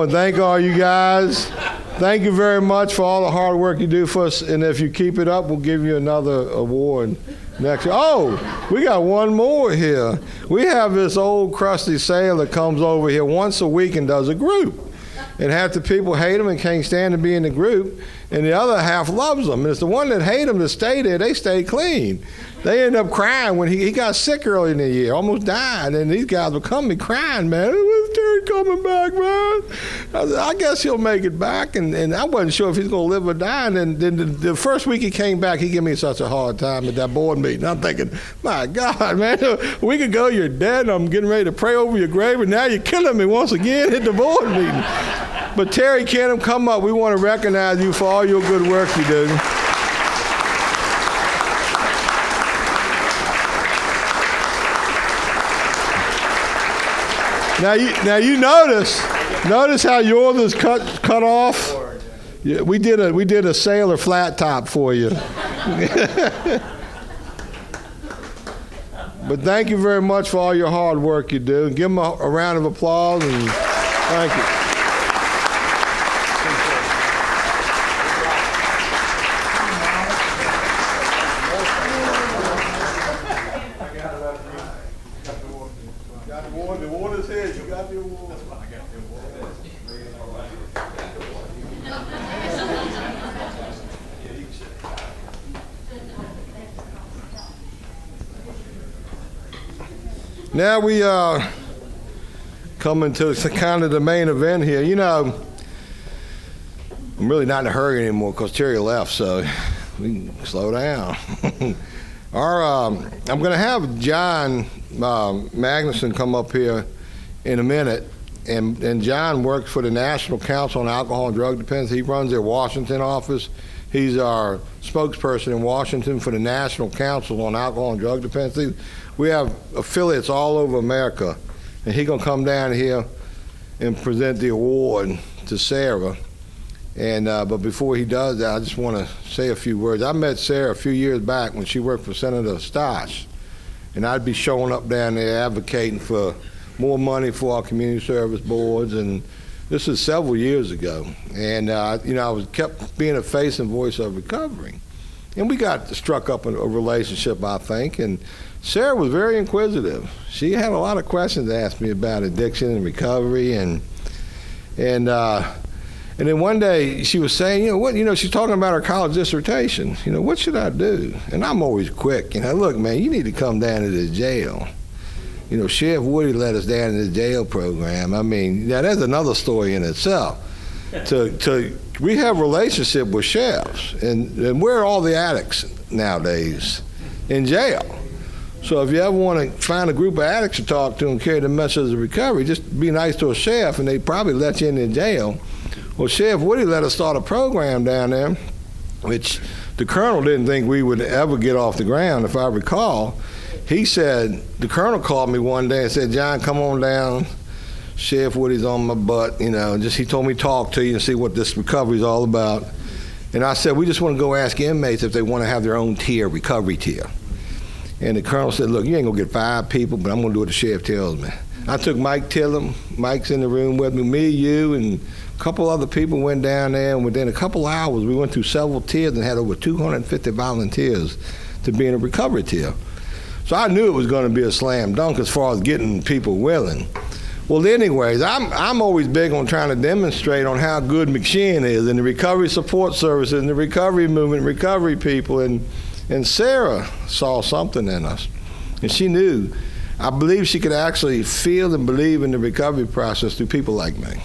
to thank all you guys. Thank you very much for all the hard work you do for us. And if you keep it up, we'll give you another award next year. Oh, we got one more here. We have this old crusty sailor that comes over here once a week and does a group. And half the people hate him and can't stand to be in the group, and the other half loves him. And it's the one that hate him that stay there, they stay clean. They end up crying when he got sick early in the year, almost died, and these guys would come me crying, man, when's Terry coming back, man? I said, I guess he'll make it back, and I wasn't sure if he's going to live or die. And then the first week he came back, he gave me such a hard time at that board meeting. I'm thinking, my God, man, a week ago you're dead, and I'm getting ready to pray over your grave, and now you're killing me once again at the board meeting. But Terry Kenham, come up. We want to recognize you for all your good work you do. Now you notice how yours is cut off. Yeah, we did a sailor flat top for you. But thank you very much for all your hard work you do. Give them a round of applause and thank you. Now we coming to kind of the main event here. You know, I'm really not in a hurry anymore because Terry left, so we can slow down. I'm going to have John Magnuson come up here in a minute, and John works for the National Council on Alcohol and Drug Dependence. He runs their Washington office. He's our spokesperson in Washington for the National Council on Alcohol and Drug Dependence. We have affiliates all over America, and he's going to come down here and present the award to Sarah. And but before he does that, I just want to say a few words. I met Sarah a few years back when she worked for Senator Stosh, and I'd be showing up down there advocating for more money for our community service boards, and this is several years ago. And I kept being a face and voice of recovery, and we got struck up in a relationship, I think. And Sarah was very inquisitive. She had a lot of questions to ask me about addiction and recovery, and then one day she was saying, she's talking about her college dissertation. What should I do? And I'm always quick. Look, man, you need to come down to the jail. Sheriff Woody let us down in the jail program. I mean, now that's another story in itself. We have a relationship with sheriffs, and we're all the addicts nowadays in jail. So if you ever want to find a group of addicts to talk to and carry the message of recovery, just be nice to a sheriff, and they'd probably let you in the jail. Well, Sheriff Woody let us start a program down there, which the colonel didn't think we would ever get off the ground, if I recall. He said, the colonel called me one day and said, John, come on down. Sheriff Woody's on my butt, he told me talk to you and see what this recovery is all about. And I said, we just want to go ask inmates if they want to have their own tier, recovery tier. And the colonel said, look, you ain't going to get 5 people, but I'm going to do what the sheriff tells me. I took Mike Tillum. Mike's in the room with me, you, and a couple other people went down there, and within a couple hours, we went through several tiers and had over 250 volunteers to be in a recovery tier. So I knew it was going to be a slam dunk as far as getting people willing. Well, anyways, I'm always big on trying to demonstrate on how good McShin is and the recovery support services and the recovery movement, recovery people, and Sarah saw something in us, and she knew. I believe she could actually feel and believe in the recovery process through people like me.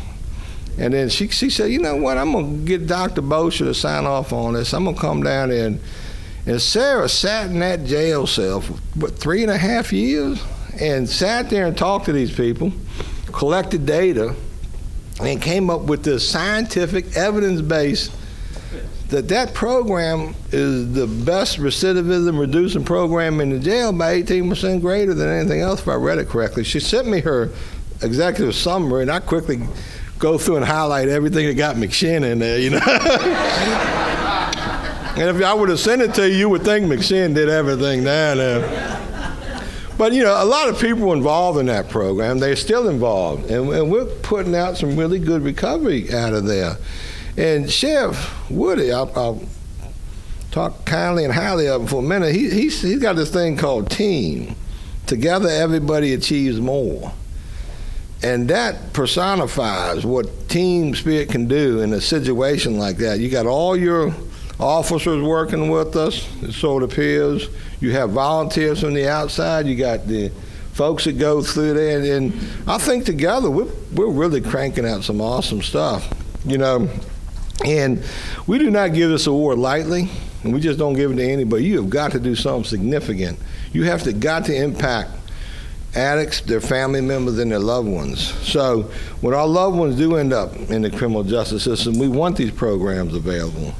And then she said, you know what, I'm going to get Dr. Bosher to sign off on this. I'm going to come down there. And Sarah sat in that jail cell for, 3.5 years? And sat there and talked to these people, collected data, and came up with this scientific, evidence-based that program is the best recidivism reducing program in the jail by 18% greater than anything else, if I read it correctly. She sent me her executive summary, and I quickly go through and highlight everything that got McShin in there, you know. And if I would have sent it to you, you would think McShin did everything down there. But, you know, a lot of people involved in that program, they're still involved, and we're putting out some really good recovery out of there. And Chef Woody, I'll talk kindly and highly of him for a minute. He's got this thing called team. Together, everybody achieves more. And that personifies what team spirit can do in a situation like that. You got all your officers working with us, so it appears. You have volunteers from the outside. You got the folks that go through there. And I think together, we're really cranking out some awesome stuff, you know. And we do not give this award lightly, and we just don't give it to anybody. You have got to do something significant. You have got to impact addicts, their family members, and their loved ones. So when our loved ones do end up in the criminal justice system, we want these programs available.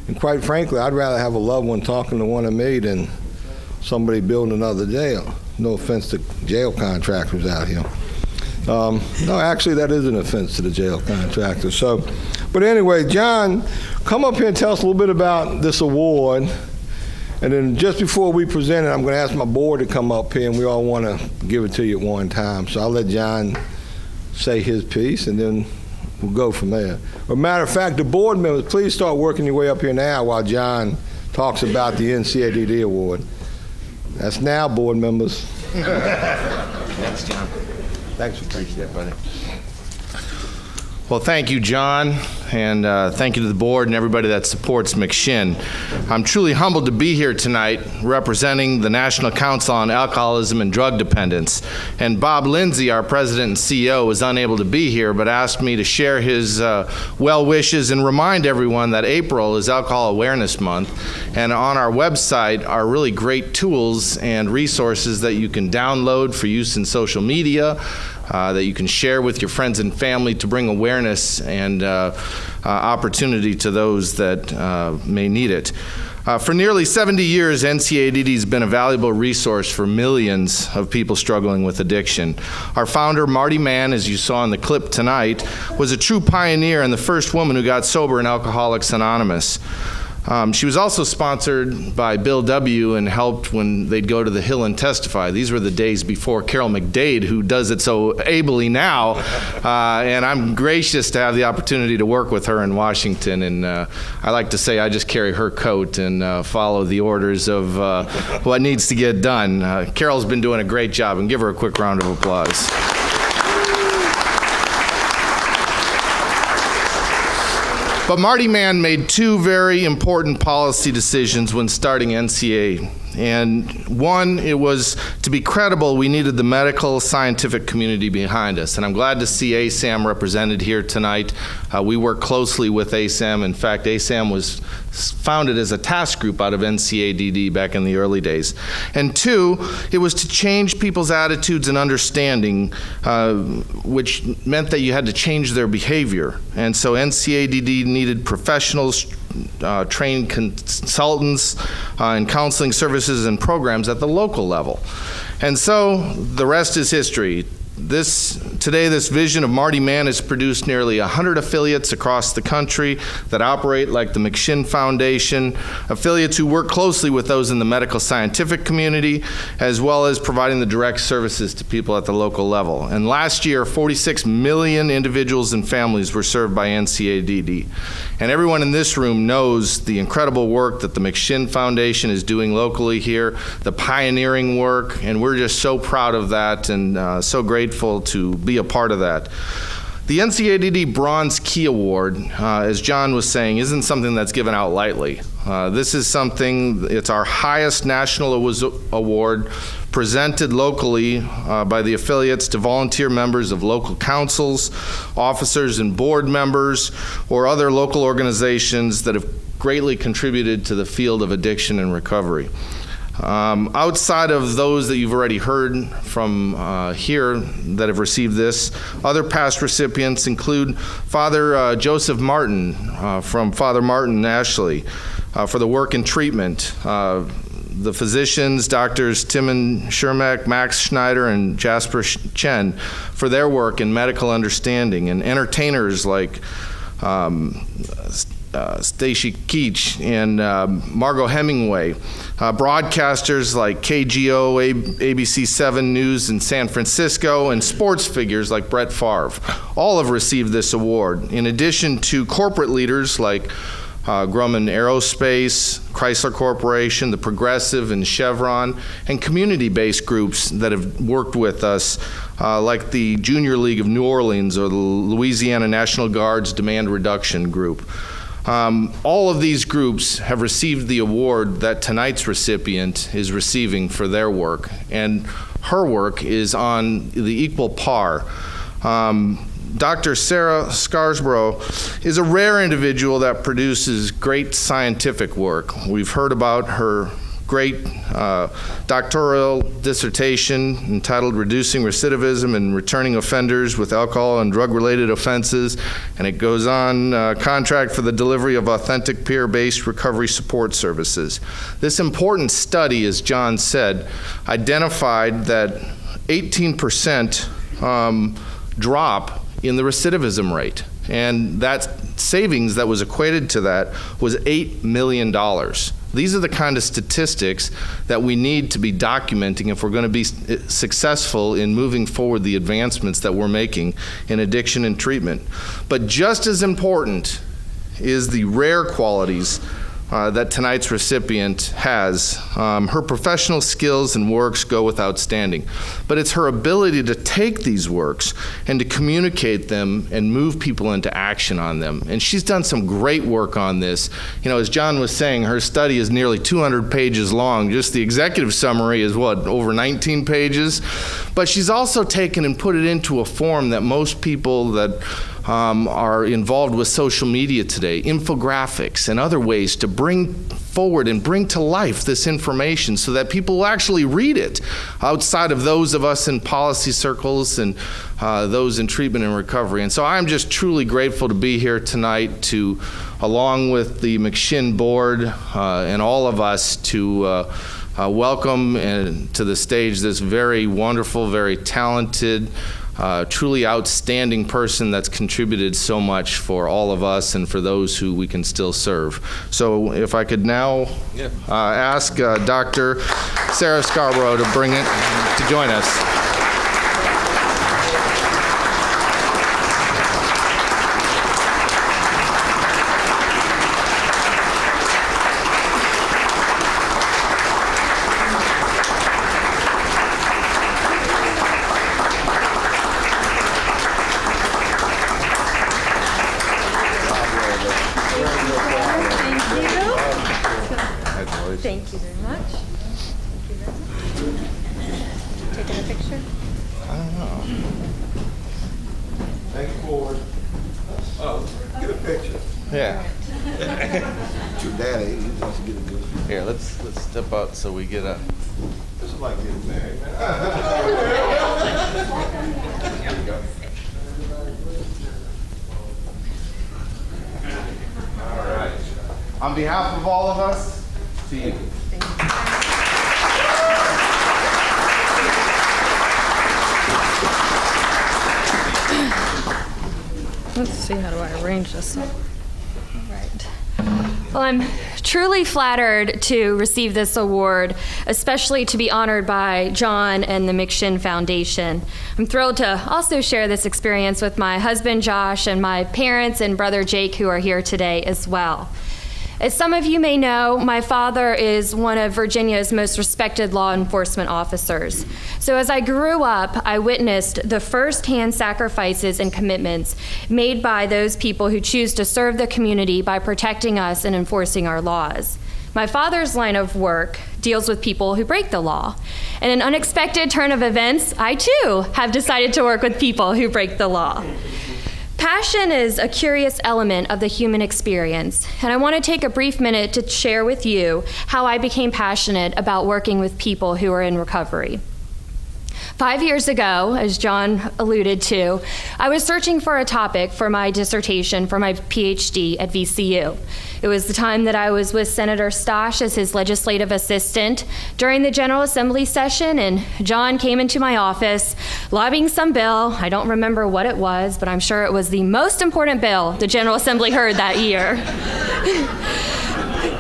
And quite frankly, I'd rather have a loved one talking to one of me than somebody building another jail. No offense to jail contractors out here. No, actually, that is an offense to the jail contractors. So, but anyway, John, come up here and tell us a little bit about this award. And then just before we present it, I'm going to ask my board to come up here, and we all want to give it to you at one time. So I'll let John say his piece, and then we'll go from there. As a matter of fact, the board members, please start working your way up here now while John talks about the NCADD award. That's now, board members. Thanks, John. Thanks for preaching that, buddy. Well, thank you, John, and thank you to the board and everybody that supports McShin. I'm truly humbled to be here tonight representing the National Council on Alcoholism and Drug Dependence. And Bob Lindsay, our president and CEO, was unable to be here, but asked me to share his well wishes and remind everyone that April is Alcohol Awareness Month. And on our website are really great tools and resources that you can download for use in social media, that you can share with your friends and family to bring awareness and opportunity to those that may need it. For nearly 70 years, NCADD has been a valuable resource for millions of people struggling with addiction. Our founder, Marty Mann, as you saw in the clip tonight, was a true pioneer and the first woman who got sober in Alcoholics Anonymous. She was also sponsored by Bill W. and helped when they'd go to the Hill and testify. These were the days before Carol McDade, who does it so ably now. And I'm gracious to have the opportunity to work with her in Washington. And I like to say I just carry her coat and follow the orders of what needs to get done. Carol's been doing a great job, and give her a quick round of applause. But Marty Mann made two very important policy decisions when starting NCA. And one, it was to be credible, we needed the medical scientific community behind us. And I'm glad to see ASAM represented here tonight. We work closely with ASAM. In fact, ASAM was founded as a task group out of NCADD back in the early days. And two, it was to change people's attitudes and understanding, which meant that you had to change their behavior. And so NCADD needed professionals, trained consultants, and counseling services and programs at the local level. And so the rest is history. Today, this vision of Marty Mann has produced nearly 100 affiliates across the country that operate like the McShin Foundation, affiliates who work closely with those in the medical scientific community, as well as providing the direct services to people at the local level. And last year, 46 million individuals and families were served by NCADD. And everyone in this room knows the incredible work that the McShin Foundation is doing locally here, the pioneering work, and we're just so proud of that and so grateful to be a part of that. The NCADD Bronze Key Award, as John was saying, isn't something that's given out lightly. This is something, it's our highest national award presented locally by the affiliates to volunteer members of local councils, officers and board members, or other local organizations that have greatly contributed to the field of addiction and recovery. Outside of those that you've already heard from here that have received this, other past recipients include Father Joseph Martin from Father Martin Ashley for the work in treatment, the physicians, Doctors Timon Shermack, Max Schneider, and Jasper Chen for their work in medical understanding, and entertainers like Stacy Keach and Margot Hemingway, broadcasters like KGO, ABC7 News in San Francisco, and sports figures like Brett Favre. All have received this award, in addition to corporate leaders like Grumman Aerospace, Chrysler Corporation, the Progressive, and Chevron, and community-based groups that have worked with us, like the Junior League of New Orleans or the Louisiana National Guard's Demand Reduction Group. All of these groups have received the award that tonight's recipient is receiving for their work, and her work is on the equal par. Dr. Sarah Scarborough is a rare individual that produces great scientific work. We've heard about her great doctoral dissertation entitled Reducing Recidivism and Returning Offenders with Alcohol and Drug-Related Offenses, and it goes on, contract for the delivery of authentic peer-based recovery support services. This important study, as John said, identified that 18% drop in the recidivism rate, and that savings that was equated to that was $8 million. These are the kind of statistics that we need to be documenting if we're going to be successful in moving forward the advancements that we're making in addiction and treatment. But just as important is the rare qualities that tonight's recipient has. Her professional skills and works go without standing, but it's her ability to take these works and to communicate them and move people into action on them. And she's done some great work on this. You know, as John was saying, her study is nearly 200 pages long. Just the executive summary is over 19 pages. But she's also taken and put it into a form that most people that are involved with social media today, infographics and other ways to bring forward and bring to life this information so that people will actually read it outside of those of us in policy circles and those in treatment and recovery. And so I'm just truly grateful to be here tonight to, along with the McShin board and all of us, to welcome to the stage this very wonderful, very talented, truly outstanding person that's contributed so much for all of us and for those who we can still serve. So if I could now ask Dr. Sarah Scarborough to join us. Thank you very much. Thank you very much. Taking a picture? I don't know. Thank you, forward. Oh, get a picture. Yeah. Your daddy, he wants to get a good picture. Here, let's step out so we get a. This is like getting married, man. Here we go. All right. On behalf of all of us, to you. Thank you. see, how do I arrange this? All right. Well, I'm truly flattered to receive this award, especially to be honored by John and the McShin Foundation. I'm thrilled to also share this experience with my husband, Josh, and my parents and brother, Jake, who are here today as well. As some of you may know, my father is one of Virginia's most respected law enforcement officers. So as I grew up, I witnessed the firsthand sacrifices and commitments made by those people who choose to serve the community by protecting us and enforcing our laws. My father's line of work deals with people who break the law. In an unexpected turn of events, I too have decided to work with people who break the law. Passion is a curious element of the human experience, and I want to take a brief minute to share with you how I became passionate about working with people who are in recovery. 5 years ago, as John alluded to, I was searching for a topic for my dissertation for my PhD at VCU. It was the time that I was with Senator Stosh as his legislative assistant during the General Assembly session, and John came into my office lobbying some bill. I don't remember what it was, but I'm sure it was the most important bill the General Assembly heard that year.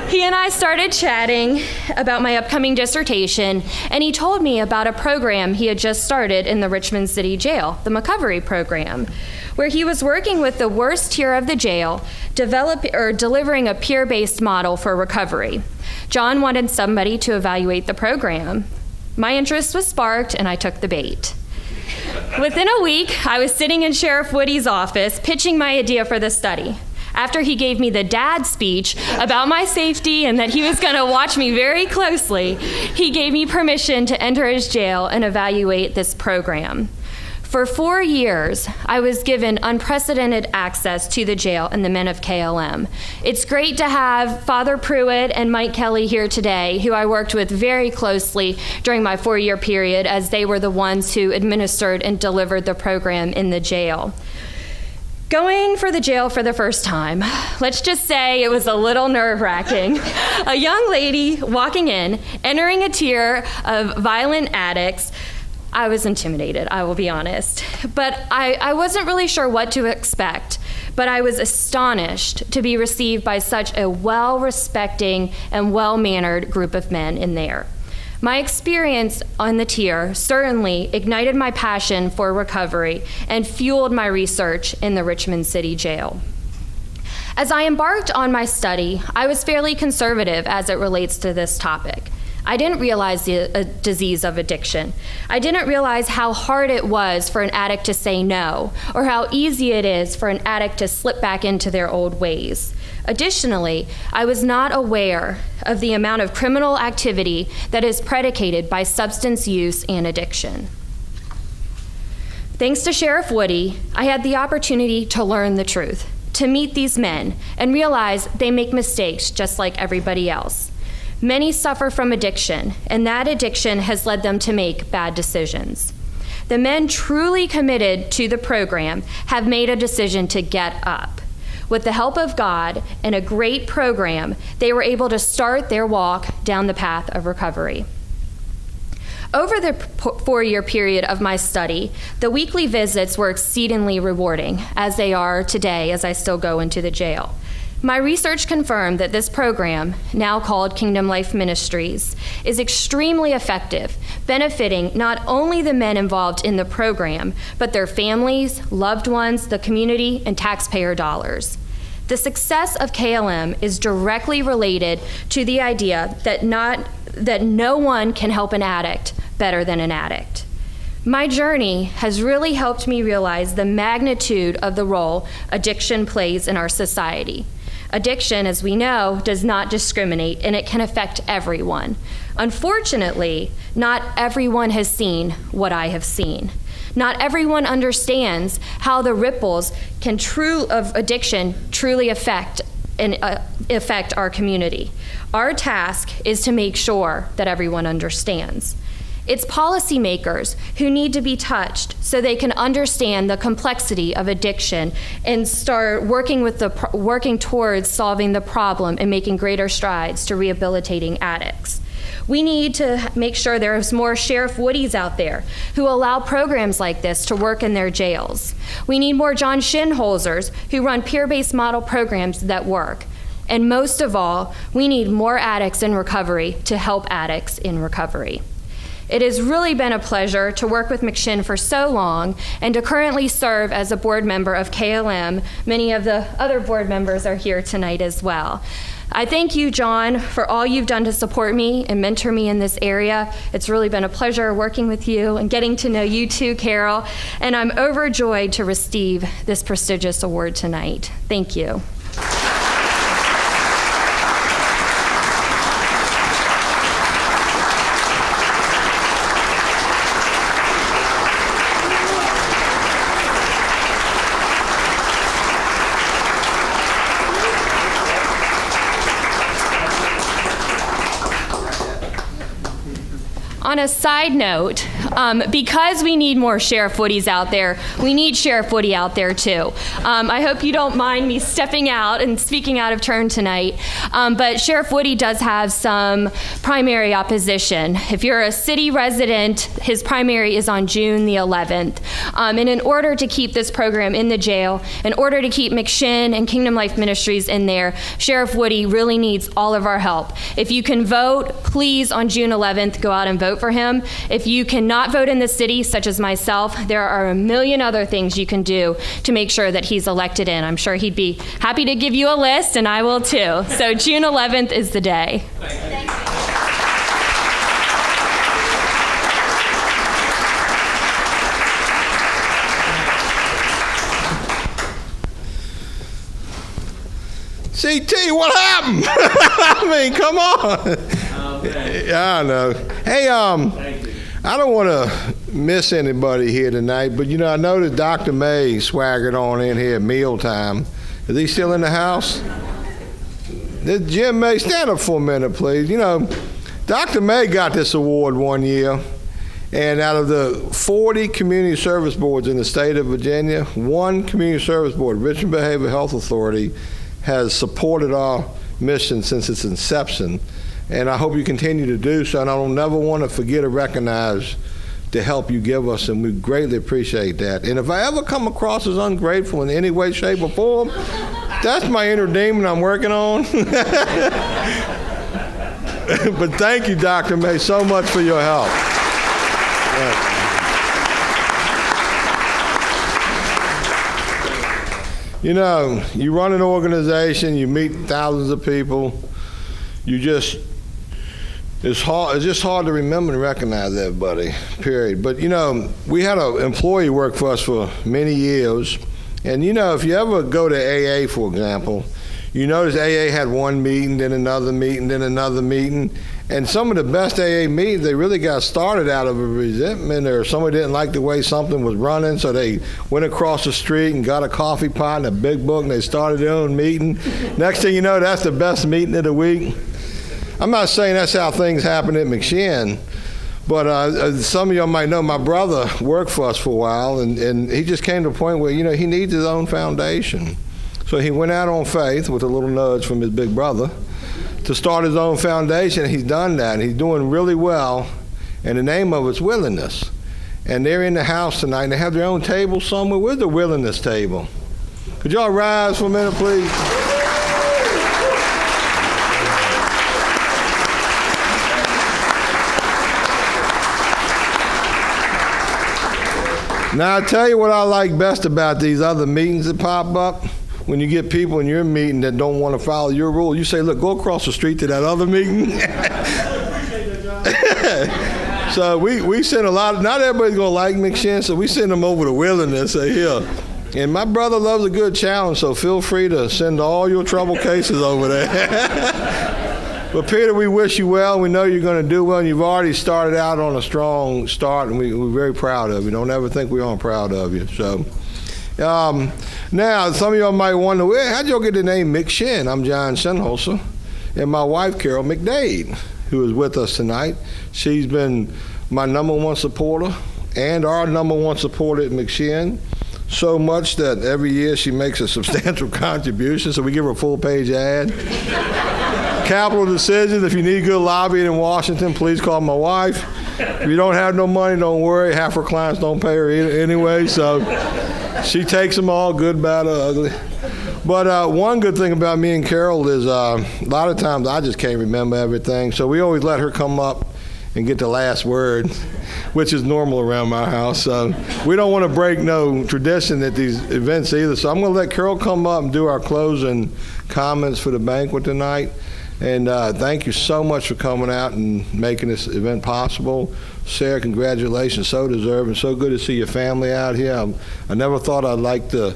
He and I started chatting about my upcoming dissertation, and he told me about a program he had just started in the Richmond City Jail, the McCovery program, where he was working with the worst tier of the jail, delivering a peer-based model for recovery. John wanted somebody to evaluate the program. My interest was sparked, and I took the bait. Within a week, I was sitting in Sheriff Woody's office pitching my idea for the study. After he gave me the dad speech about my safety and that he was going to watch me very closely, he gave me permission to enter his jail and evaluate this program. For 4 years, I was given unprecedented access to the jail and the men of KLM. It's great to have Father Pruitt and Mike Kelly here today, who I worked with very closely during my 4-year period, as they were the ones who administered and delivered the program in the jail. Going for the jail for the first time, let's just say it was a little nerve-wracking. A young lady walking in, entering a tier of violent addicts. I was intimidated, I will be honest. But I wasn't really sure what to expect, but I was astonished to be received by such a well-respecting and well-mannered group of men in there. My experience on the tier certainly ignited my passion for recovery and fueled my research in the Richmond City Jail. As I embarked on my study, I was fairly conservative as it relates to this topic. I didn't realize the disease of addiction. I didn't realize how hard it was for an addict to say no, or how easy it is for an addict to slip back into their old ways. Additionally, I was not aware of the amount of criminal activity that is predicated by substance use and addiction. Thanks to Sheriff Woody, I had the opportunity to learn the truth, to meet these men, and realize they make mistakes just like everybody else. Many suffer from addiction, and that addiction has led them to make bad decisions. The men truly committed to the program have made a decision to get up. With the help of God and a great program, they were able to start their walk down the path of recovery. Over the 4-year period of my study, the weekly visits were exceedingly rewarding, as they are today as I still go into the jail. My research confirmed that this program, now called Kingdom Life Ministries, is extremely effective, benefiting not only the men involved in the program, but their families, loved ones, the community, and taxpayer dollars. The success of KLM is directly related to the idea that no one can help an addict better than an addict. My journey has really helped me realize the magnitude of the role addiction plays in our society. Addiction, as we know, does not discriminate, and it can affect everyone. Unfortunately, not everyone has seen what I have seen. Not everyone understands how the ripples of addiction truly affect our community. Our task is to make sure that everyone understands. It's policymakers who need to be touched so they can understand the complexity of addiction and start working towards solving the problem and making greater strides to rehabilitating addicts. We need to make sure there's more Sheriff Woodies out there who allow programs like this to work in their jails. We need more John Shinholzers who run peer-based model programs that work. And most of all, we need more addicts in recovery to help addicts in recovery. It has really been a pleasure to work with McShin for so long and to currently serve as a board member of KLM. Many of the other board members are here tonight as well. I thank you, John, for all you've done to support me and mentor me in this area. It's really been a pleasure working with you and getting to know you too, Carol, and I'm overjoyed to receive this prestigious award tonight. Thank you. On a side note, because we need more Sheriff Woodies out there, we need Sheriff Woody out there too. I hope you don't mind me stepping out and speaking out of turn tonight, but Sheriff Woody does have some primary opposition. If you're a city resident, his primary is on June the 11th. And in order to keep this program in the jail, in order to keep McShin and Kingdom Life Ministries in there, Sheriff Woody really needs all of our help. If you can vote, please on June 11th, go out and vote for him. If you cannot vote in the city, such as myself, there are a million other things you can do to make sure that he's elected in. I'm sure he'd be happy to give you a list, and I will too. So June 11th is the day. Thank you. CT, what happened? I mean, come on. Yeah, I know. Hey, I don't want to miss anybody here tonight, but you know, I noticed Dr. May swaggered on in here at mealtime. Is he still in the house? Jim May, stand up for a minute, please. You know, Dr. May got this award one year, and out of the 40 community service boards in the state of Virginia, one community service board, Richmond Behavioral Health Authority, has supported our mission since its inception. And I hope you continue to do so, and I don't never want to forget or recognize the help you give us, and we greatly appreciate that. And if I ever come across as ungrateful in any way, shape, or form, that's my inner demon I'm working on. But thank you, Dr. May, so much for your help. You know, you run an organization, you meet thousands of people, it's just hard to remember and recognize everybody, period. But you know, we had an employee work for us for many years, and you know, if you ever go to AA, for example, you notice AA had one meeting, then another meeting, then another meeting, and some of the best AA meetings, they really got started out of a resentment, or somebody didn't like the way something was running, so they went across the street and got a coffee pot and a big book, and they started their own meeting. Next thing you know, that's the best meeting of the week. I'm not saying that's how things happen at McShin, but some of y'all might know my brother worked for us for a while, and he just came to a point where, you know, he needs his own foundation. So he went out on faith with a little nudge from his big brother to start his own foundation. He's done that, and he's doing really well, and the name of it's Willingness. And they're in the house tonight, and they have their own table somewhere. Where's the Willingness table? Could y'all rise for a minute, please? Now, I'll tell you what I like best about these other meetings that pop up. When you get people in your meeting that don't want to follow your rule, you say, look, go across the street to that other meeting. So we send a lot, not everybody's going to like McShin, so we send them over to Wilderness, say, here. And my brother loves a good challenge, so feel free to send all your trouble cases over there. But Peter, we wish you well. We know you're going to do well, and you've already started out on a strong start, and we're very proud of you. Don't ever think we aren't proud of you. So. Now, some of y'all might wonder, well, how'd y'all get the name McShin? I'm John Shinholzer, and my wife, Carol McDade, who is with us tonight. She's been my #1 supporter and our #1 supporter at McShin, so much that every year she makes a substantial contribution, so we give her a full-page ad. capital decisions. If you need good lobbying in Washington, please call my wife. If you don't have no money, don't worry. Half her clients don't pay her anyway, so she takes them all, good, bad, or ugly. But one good thing about me and Carol is a lot of times I just can't remember everything, so we always let her come up and get the last word, which is normal around my house. So we don't want to break no tradition at these events either. So I'm going to let Carol come up and do our closing comments for the banquet tonight. And thank you so much for coming out and making this event possible. Sarah, congratulations, so deserving. So good to see your family out here. I never thought I'd like to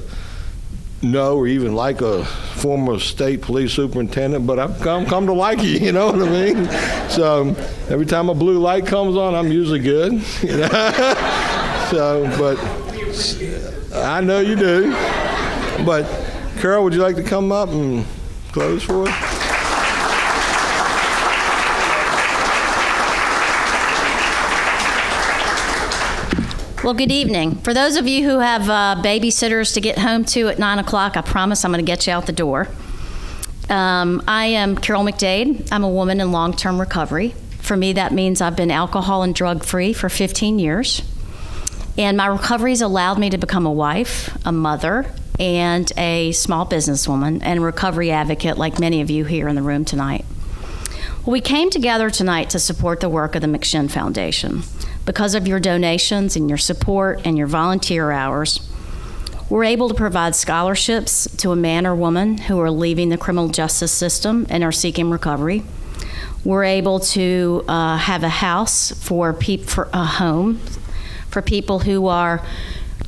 know or even like a former state police superintendent, but I've come to like you, you know what I mean? So every time a blue light comes on, I'm usually good. You know? So, but I know you do. But Carol, would you like to come up and close for us? Well, good evening. For those of you who have babysitters to get home to at 9 o'clock, I promise I'm going to get you out the door. I am Carol McDade. I'm a woman in long-term recovery. For me, that means I've been alcohol and drug-free for 15 years. And my recovery's allowed me to become a wife, a mother, and a small businesswoman, and a recovery advocate like many of you here in the room tonight. Well, we came together tonight to support the work of the McShin Foundation. Because of your donations and your support and your volunteer hours, we're able to provide scholarships to a man or woman who are leaving the criminal justice system and are seeking recovery. We're able to have a house for a home for people who are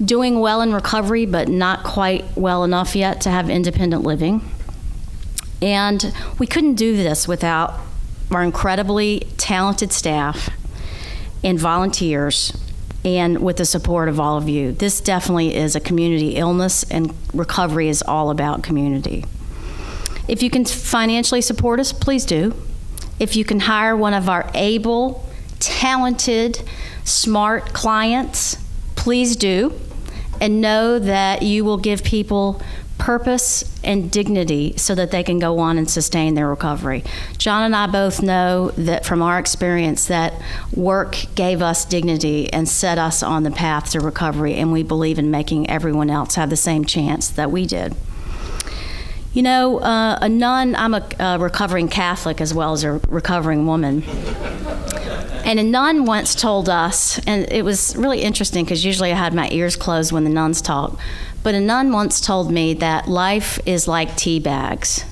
doing well in recovery but not quite well enough yet to have independent living. And we couldn't do this without our incredibly talented staff and volunteers, and with the support of all of you. This definitely is a community illness, and recovery is all about community. If you can financially support us, please do. If you can hire one of our able, talented, smart clients, please do. And know that you will give people purpose and dignity so that they can go on and sustain their recovery. John and I both know that from our experience that work gave us dignity and set us on the path to recovery, and we believe in making everyone else have the same chance that we did. You know, a nun, I'm a recovering Catholic as well as a recovering woman. And a nun once told us, and it was really interesting because usually I had my ears closed when the nuns talk, but a nun once told me that life is like tea bags.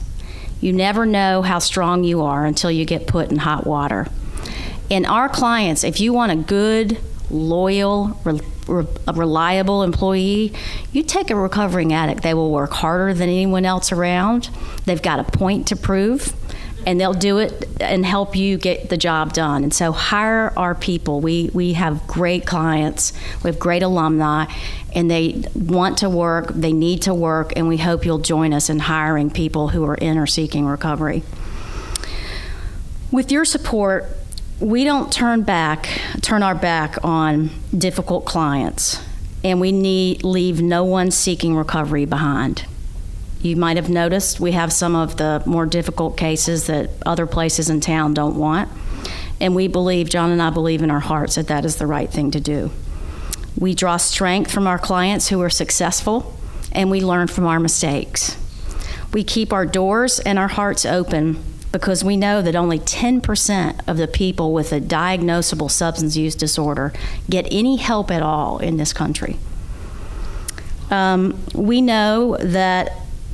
You never know how strong you are until you get put in hot water. And our clients, if you want a good, loyal, reliable employee, you take a recovering addict. They will work harder than anyone else around. They've got a point to prove, and they'll do it and help you get the job done. And so hire our people. We have great clients. We have great alumni, and they want to work, they need to work, and we hope you'll join us in hiring people who are in or seeking recovery. With your support, we don't turn our back on difficult clients, and we leave no one seeking recovery behind. You might have noticed we have some of the more difficult cases that other places in town don't want, and we believe, John and I believe in our hearts that that is the right thing to do. We draw strength from our clients who are successful, and we learn from our mistakes. We keep our doors and our hearts open because we know that only 10% of the people with a diagnosable substance use disorder get any help at all in this country. We know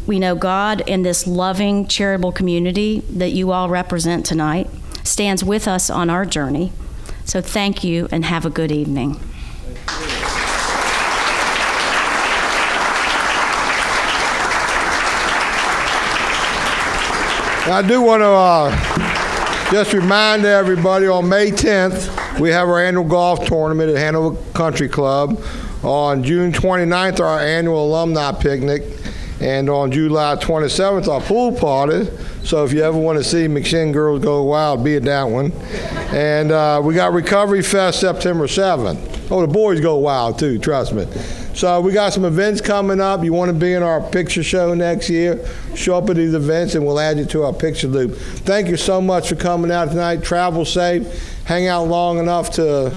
God and this loving, charitable community that you all represent tonight stands with us on our journey. So thank you and have a good evening. I do want to just remind everybody, on May 10th, we have our annual golf tournament at Hanover Country Club. On June 29th, our annual alumni picnic. And on July 27th, our pool party. So if you ever want to see McShin Girls Go Wild, be at that one. And we got Recovery Fest September 7th. Oh, the boys go wild too, trust me. So we got some events coming up. You want to be in our picture show next year, show up at these events and we'll add you to our picture loop. Thank you so much for coming out tonight. Travel safe. Hang out long enough to